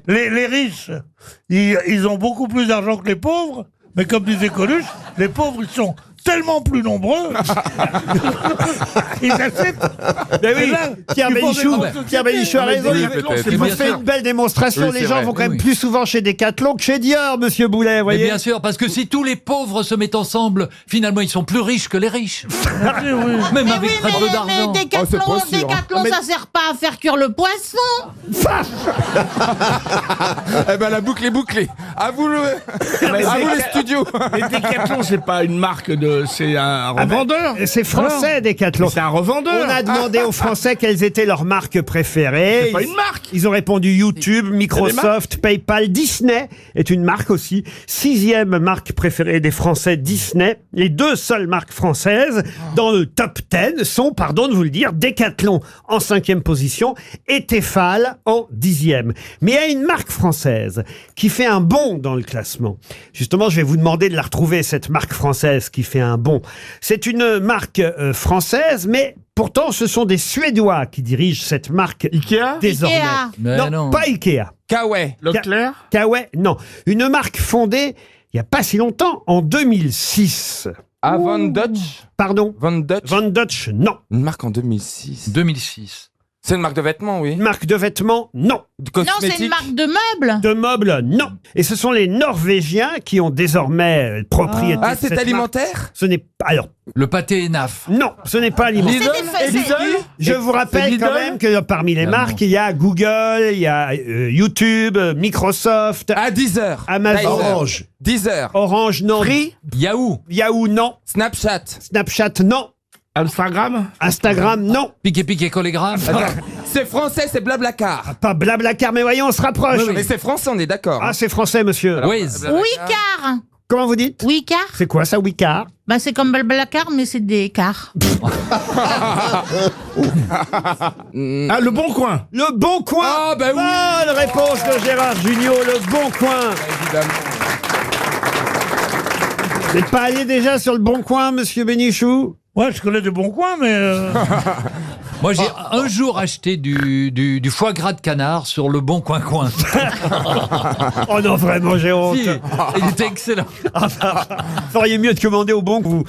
Les riches, ils ont beaucoup plus d'argent que les pauvres. Mais comme disait Coluche, les pauvres, ils sont tellement plus nombreux. Ils achètent. Ben oui, Et là, Pierre ils font des Bénichou, grosses Pierre Bénichou a sociétés. raison. Mais Il Decathlon, c'est vous pas fait sûr. une belle démonstration. Oui, Les c'est gens vrai. vont quand même Oui. plus souvent chez Decathlon que chez Dior, monsieur Boulet, Mais voyez. bien sûr, parce que si tous les pauvres se mettent ensemble, finalement, ils sont plus riches que les riches. Même Mais avec oui, très peu mais d'argent. Decathlon, c'est pas sûr, hein. Decathlon, ça sert pas à faire cuire le poisson. Eh ben la boucle est bouclée. À vous les studios. Mais Decathlon, c'est pas une marque de c'est un revendeur. C'est français, Decathlon. C'est un revendeur. On a demandé aux Français quelles étaient leurs marques préférées. C'est pas une marque. Ils ont répondu YouTube, Microsoft, PayPal. Disney est une marque aussi. 6e marque préférée des Français, Disney. Les 2 seules marques françaises dans le top 10 sont, pardon de vous le dire, Decathlon en 5e position et Tefal en 10e. Mais il y a une marque française qui fait un bond dans le classement. Justement, je vais vous demander de la retrouver, cette marque française qui fait un bond. C'est une marque française, mais pourtant, ce sont des Suédois qui dirigent cette marque Ikea désormais. Ikea. Non, pas Ikea. Kawaii. Leclerc. Kawaii, non. Une marque fondée il n'y a pas si longtemps, en 2006. Ah, Van Dutch. Pardon? Van Dutch. Van Dutch, non. Une marque en 2006. 2006. C'est une marque de vêtements, oui. Une marque de vêtements, non. Non, c'est une marque de meubles. De meubles, non. Et ce sont les Norvégiens qui ont désormais propriété Ah, de c'est cette alimentaire marque. Ce n'est pas... Alors, Le pâté Enaf. non, ce n'est pas alimentaire. Je vous rappelle quand même que parmi les marques, il y a Google, il y a YouTube, Microsoft. Ah, Deezer. Amazon. Orange. Deezer. Orange, non. Yahoo. Yahoo, non. Snapchat. Snapchat, non. Instagram. Instagram, non. Piqué Collégraphe. C'est français, c'est Blablacar. Pas Blablacar, mais voyons, on se rapproche. Mais c'est français, on est d'accord. Ah, c'est français, monsieur. Waze. Wicard. Comment vous dites? Wicard. C'est quoi ça, Wicard? Bah, c'est comme Blablacar, mais c'est des cars. Ah, Le Bon Coin. Le Bon Coin. Ah, bah oui. Bonne réponse de Gérard Junior, Le Bon Coin. Évidemment. Vous n'êtes pas allé déjà sur Le Bon Coin, monsieur Bénichou? Ouais, je connais des bons coins, mais... Moi, j'ai un jour acheté du foie gras de canard sur le Bon Coin. Oh non, vraiment, j'ai honte. Si, il était excellent. Feriez mieux de commander au Bon Coin.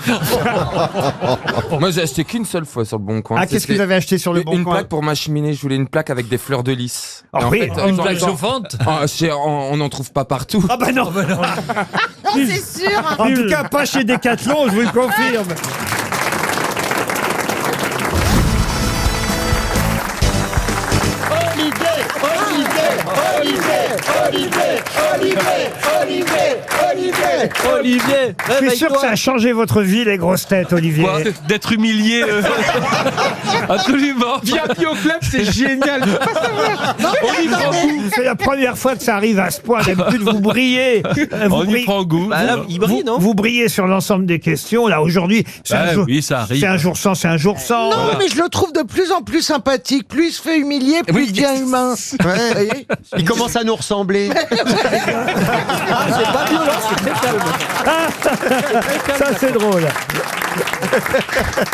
Moi, j'ai acheté qu'une seule fois sur le Bon Coin. Ah, qu'est-ce que vous avez acheté sur le Bon Une Coin? plaque pour ma cheminée. Je voulais une plaque avec des fleurs de lys. Ah oui, Une plaque chauffante. On n'en trouve pas partout. Ah bah non. Non, c'est sûr. En tout cas, pas chez Decathlon, je vous le confirme. Olivier, Je suis sûr que ça a changé votre vie, les grosses têtes, Olivier. D'être humilié. Absolument. VIP au club, c'est génial. C'est la première fois que ça arrive à ce point. D'habitude, vous brillez. On y prend goût. Bah là, il brille, non? Vous brillez sur l'ensemble des questions. Là, aujourd'hui, c'est un jour. Oui, ça arrive. C'est un jour sans, c'est un jour sans. Non, mais je le trouve de plus en plus sympathique. Plus il se fait humilier, plus il devient humain. Ouais. Il commence à nous ressembler. C'est pas violent, c'est très calme. Ça, c'est drôle.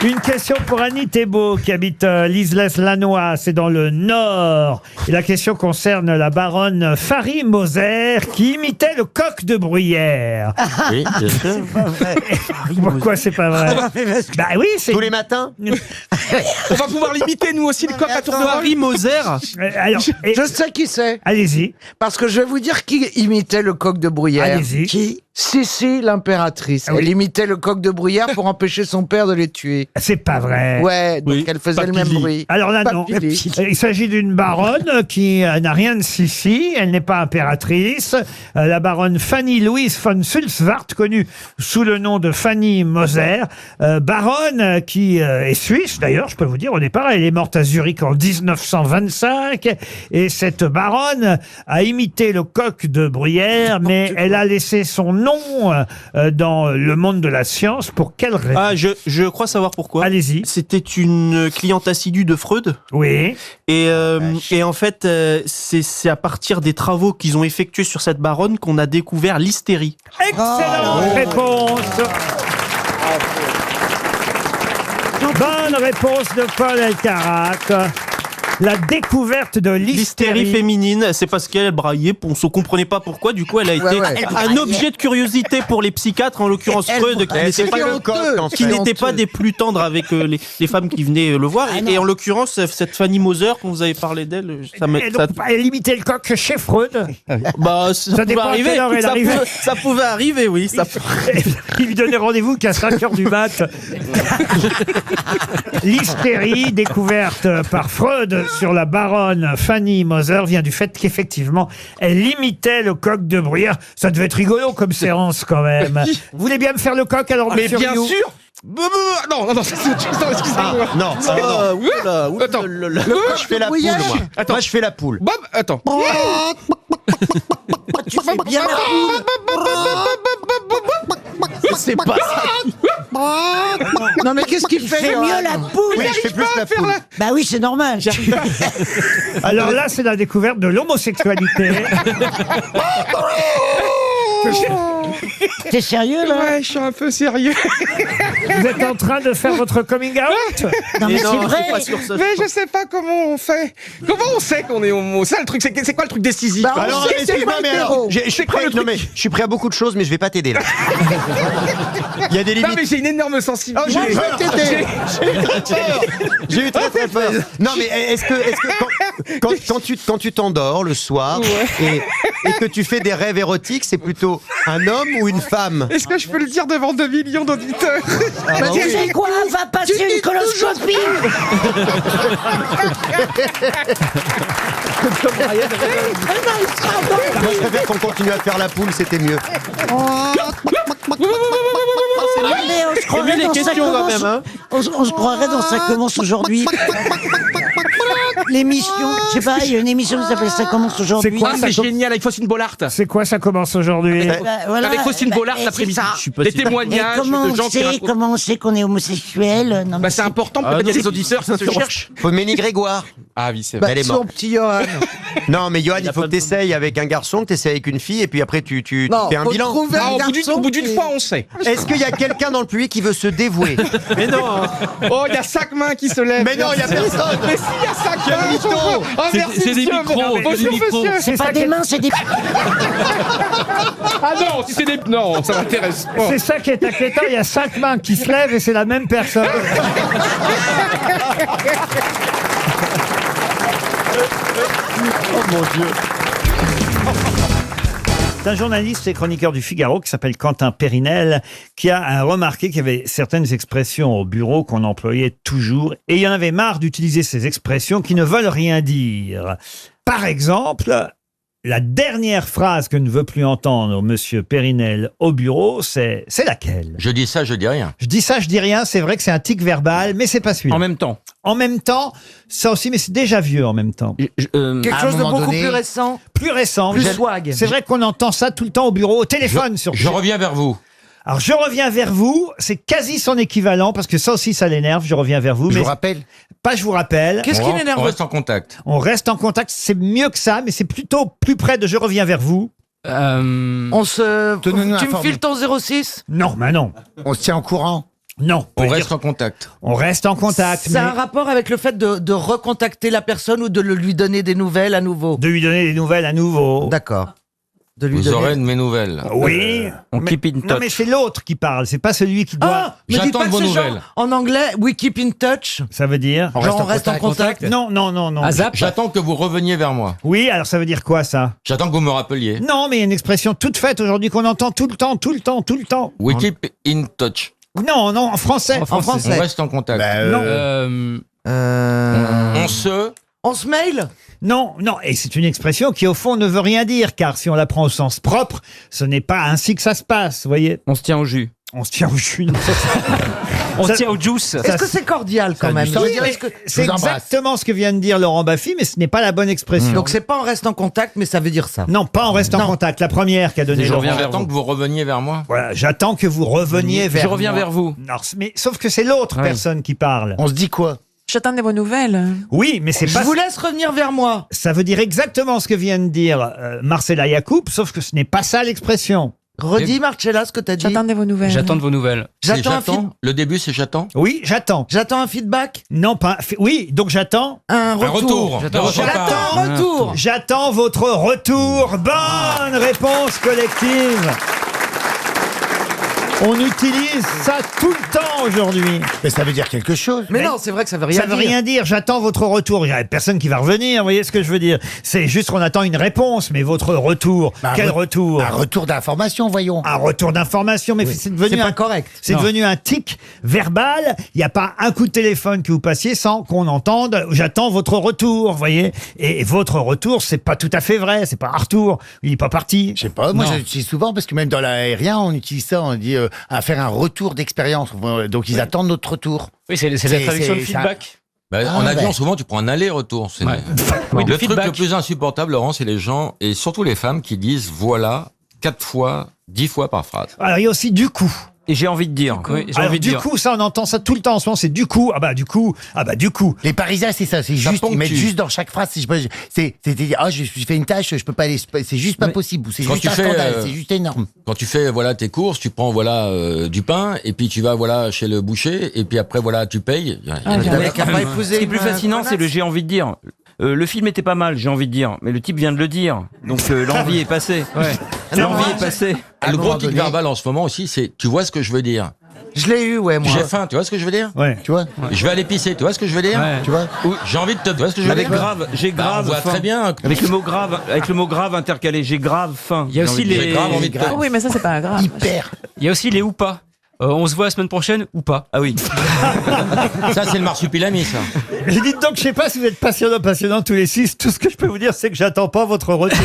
Une question pour Annie Thébault qui habite l'Isles-Lannoy, c'est dans le Nord. Et la question concerne la baronne Fary Moser qui imitait le coq de Bruyère. Oui, bien sûr. Pourquoi c'est pas vrai? Bah oui, c'est... Tous les matins. On va pouvoir l'imiter, nous aussi, le coq à tour de Fary Moser. Alors, Je sais qui c'est. allez-y. Parce que je vais vous dire qui imitait le coq de Bruyère. Allez-y. Qui? Sissi, l'impératrice. Ah oui. Elle imitait le coq de Bruyère pour empêcher son père de les tuer. C'est pas vrai. Ouais, donc elle faisait le même bruit. Alors là, non. Papilly. Il s'agit d'une baronne qui n'a rien de Sissi. Elle n'est pas impératrice. La baronne Fanny Louise von Sulzwart, connue sous le nom de Fanny Moser. Baronne qui est suisse, d'ailleurs, je peux vous dire, au départ, elle est morte à Zurich en 1925. Et cette baronne a imité le coq de Bruyère, mais elle a laissé son nom dans le monde de la science. Pour quelle raison? Ah, je crois savoir pourquoi. Allez-y. C'était une cliente assidue de Freud. Oui. Et en fait, c'est à partir des travaux qu'ils ont effectués sur cette baronne qu'on a découvert l'hystérie. Excellente réponse. Bonne réponse de Paul Elkarat. La découverte de L'hystérie l'hystérie. féminine, c'est parce qu'elle braillait, on se comprenait pas pourquoi, du coup elle a été un objet de curiosité pour les psychiatres, en l'occurrence Freud, qui n'était pas des plus tendres avec les femmes qui venaient le voir. Et en l'occurrence, cette Fanny Moser, quand vous avez parlé d'elle, ça m'a... Et donc, elle imitait le coq chez Freud. Bah, ça pouvait dépend à arriver. quelle heure elle arrivait. Ça pouvait arriver, oui. Il lui donnait rendez-vous qu'à 5h du mat. L'hystérie, découverte par Freud sur la baronne Fanny Moser vient du fait qu'effectivement, elle imitait le coq de Bruyère. Ça devait être rigolo comme séance quand même. Vous voulez bien me faire le coq alors, Mais monsieur bien Rioux sûr. Non, excusez-moi. Non, attends. Je fais la poule, moi. Attends. Moi, je fais la poule. Bob, attends. Tu fais bien la poule. C'est pas ça. Non mais qu'est-ce qu'il fait C'est mieux la poule. Oui, je fais plus la poule. Bah oui, c'est normal. Alors là, c'est la découverte de l'homosexualité. T'es sérieux là? Ouais, je suis un peu sérieux. Vous êtes en train de faire votre coming out? Non mais c'est vrai. Mais je sais pas comment on fait. Comment on sait qu'on est homo? Ça, le truc, c'est quoi le truc décisif? Bah, Alors, sait, c'est excuse-moi, pas mais alors, hétéro. je suis prêt, non, mais je suis prêt à beaucoup de choses, mais je vais pas t'aider là. Il y a des Non, limites. mais j'ai une énorme sensibilité. J'ai eu très très peur. Non mais est-ce que quand tu t'endors le soir et que tu fais des rêves érotiques, c'est plutôt un homme ou une femme? Est-ce que je peux le dire devant 2 millions d'auditeurs? Ah, bah Tu oui. sais quoi? Va passer une coloscopie. Moi je préfère qu'on continue à faire la poule, c'était mieux. Allez, on se croirait les dans questions, ça quand commence. même, hein. On se croirait dans ça commence aujourd'hui. L'émission, je sais pas, il y a une émission qui s'appelle Ça commence aujourd'hui. C'est quoi, C'est génial avec Faustine Bollard. C'est quoi, ça commence aujourd'hui? Bah, voilà, Avec Faustine bah, Bollard c'est l'après-midi. ça. Des Et témoignages comment de on gens qui sait, racontent. comment on sait qu'on est homosexuel? Non, Bah mais c'est important, peut-être qu'il y a des auditeurs, ça se cherche. Faut Ménie Grégoire. Ah oui, c'est Bah, vrai. Elle est son morte. petit Johan. Non mais Johan, il faut que t'essayes avec un garçon, que t'essayes avec une fille, et puis après tu Non, fais un faut bilan. trouver un Ah, garçon au bout d'une qui- fois, on sait. Est-ce qu'il y a quelqu'un dans le public qui veut se dévouer? Mais non. Oh, il y a 5 mains qui se lèvent. Mais non, il y a personne. Mais si, il y a 5 Quel mains. mytho. Oh, merci, c'est des monsieur. micros, Bonjour, c'est des micros. monsieur. c'est pas des mains, c'est des. Ah non, si c'est des... Non, ça m'intéresse pas. C'est ça qui est inquiétant, il y a 5 mains qui se lèvent et c'est la même personne. Oh mon Dieu. C'est un journaliste et chroniqueur du Figaro qui s'appelle Quentin Périnel qui a remarqué qu'il y avait certaines expressions au bureau qu'on employait toujours et il y en avait marre d'utiliser ces expressions qui ne veulent rien dire. Par exemple, la dernière phrase que ne veut plus entendre monsieur Périnel au bureau, c'est laquelle? Je dis ça, je dis rien. Je dis ça, je dis rien, c'est vrai que c'est un tic verbal, mais c'est pas celui-là. En même temps. En même temps, ça aussi, mais c'est déjà vieux en même temps. Quelque chose de beaucoup plus récent. Plus récent. Plus swag. C'est vrai qu'on entend ça tout le temps au bureau, au téléphone surtout. Je reviens vers vous. Alors, je reviens vers vous, c'est quasi son équivalent, parce que ça aussi, ça l'énerve, je reviens vers vous. Je mais vous rappelle. Pas je vous rappelle. Qu'est-ce qui l'énerve? On reste en contact. On reste en contact, c'est mieux que ça, mais c'est plutôt plus près de je reviens vers vous. On se... Tenez-nous Tu me informés. files ton 06? Non, mais non. On se tient au courant. Non. On reste en contact. On reste en contact. C'est mais un rapport avec le fait de recontacter la personne ou de lui donner des nouvelles à nouveau? de lui donner des nouvelles à nouveau. D'accord. De lui Vous donner... aurez de mes nouvelles. Oui. On mais, keep in non, touch. mais c'est l'autre qui parle, c'est pas celui qui doit. Ah, mais dites J'attends pas de que vos c'est genre, nouvelles. en anglais, we keep in touch. Ça veut dire. Genre on reste en contact. Non, non, non, non. J'attends que vous reveniez vers moi. Oui, alors ça veut dire quoi ça? J'attends que vous me rappeliez. Non, mais il y a une expression toute faite aujourd'hui qu'on entend tout le temps, tout le temps, tout le temps. We keep in touch. Non, non, en français. En français. On reste en contact. Non. On se... On se mail? Non, non, et c'est une expression qui au fond ne veut rien dire, car si on la prend au sens propre, ce n'est pas ainsi que ça se passe, vous voyez. On se tient au jus. On se tient au jus. non, On Ça- se tient au juice. Est-ce que c'est cordial quand même? Oui, mais c'est exactement ce que vient de dire Laurent Baffy, mais ce n'est pas la bonne expression. Donc c'est pas on reste en contact, mais ça veut dire ça. Non, pas en restant en contact. La première qu'a donnée Laurent. J'attends que vous reveniez vers moi. Voilà, j'attends que vous reveniez vers Je reviens moi. vers vous. Non, mais sauf que c'est l'autre Oui. personne qui parle. On se dit quoi? J'attends de vos nouvelles. Oui, mais c'est Je pas. vous laisse revenir vers moi. Ça veut dire exactement ce que vient de dire Marcella Yacoub, sauf que ce n'est pas ça l'expression. Redis, Marcella, ce que t'as dit. J'attends de vos nouvelles. J'attends de vos nouvelles. C'est J'attends un feedback. Le début, c'est j'attends. Oui, j'attends. J'attends un feedback. Non, pas. Oui, donc j'attends. Un retour. retour. J'attends votre J'attends part. un retour. J'attends votre retour. Bonne réponse collective. On utilise ça tout le temps aujourd'hui. Mais ça veut dire quelque chose. Mais non, c'est vrai que ça veut rien Ça dire. veut rien dire. J'attends votre retour. Il n'y a personne qui va revenir. Vous voyez ce que je veux dire? C'est juste qu'on attend une réponse. Mais votre retour, quel retour? Un retour d'information, voyons. Un retour d'information. Mais c'est devenu C'est pas correct. C'est Non. devenu un tic verbal. Il n'y a pas un coup de téléphone que vous passiez sans qu'on entende. J'attends votre retour. Vous voyez? Et votre retour, c'est pas tout à fait vrai. C'est pas Arthur. Il n'est pas parti. Je sais pas, moi Non. j'utilise souvent parce que même dans l'aérien, on utilise ça, on dit à faire un retour d'expérience. Donc ils attendent notre retour. Oui, c'est la traduction de ça- feedback. Bah, Ah, en avion, ouais. souvent, tu prends un aller-retour. C'est- Oui, le le truc feedback. le plus insupportable, Laurent, c'est les gens, et surtout les femmes, qui disent voilà 4 fois, 10 fois par phrase. Alors, il y a aussi du coup. Et j'ai envie de dire. Oui, j'ai Alors, envie de du dire. coup, ça, on entend ça tout le temps en ce moment. C'est du coup. Ah bah, du coup. Ah bah, du coup. Les Parisiens, c'est ça, c'est Ça juste, ils mettent ponctue. juste dans chaque phrase, c'est ah, je fais une tâche, je peux pas aller, c'est juste pas possible, ou c'est Quand juste tu un fais, scandale, c'est juste énorme. Quand tu fais voilà tes courses, tu prends voilà du pain, et puis tu vas voilà chez le boucher, et puis après voilà tu payes. Le mec a pas Ce épousé qui est plus une fascinant, connasse. c'est le j'ai envie de dire. Le film était pas mal, j'ai envie de dire, mais le type vient de le dire, donc l'envie est passée. L'envie est passée. Le gros tic donné- verbal en ce moment aussi, c'est tu vois ce que je veux dire. Je l'ai eu, ouais, moi. J'ai faim, tu vois ce que je veux dire. Ouais. Tu vois, Je vais aller pisser, tu vois ce que je veux dire. Ouais. tu vois. Ou j'ai envie de te, tu vois ce que je veux Avec dire. grave, j'ai Bah, grave on voit faim. très bien. Avec le mot grave intercalé, j'ai grave faim. Il y a aussi J'ai les. grave envie de te. Ah oui, mais ça, c'est pas grave. Hyper. Il y a aussi les ou pas. On se voit la semaine prochaine ou pas. Ah oui. Ça c'est le marsupilami ça. J'ai dit donc, je sais pas si vous êtes passionnants tous les 6. Tout ce que je peux vous dire, c'est que j'attends pas votre retour.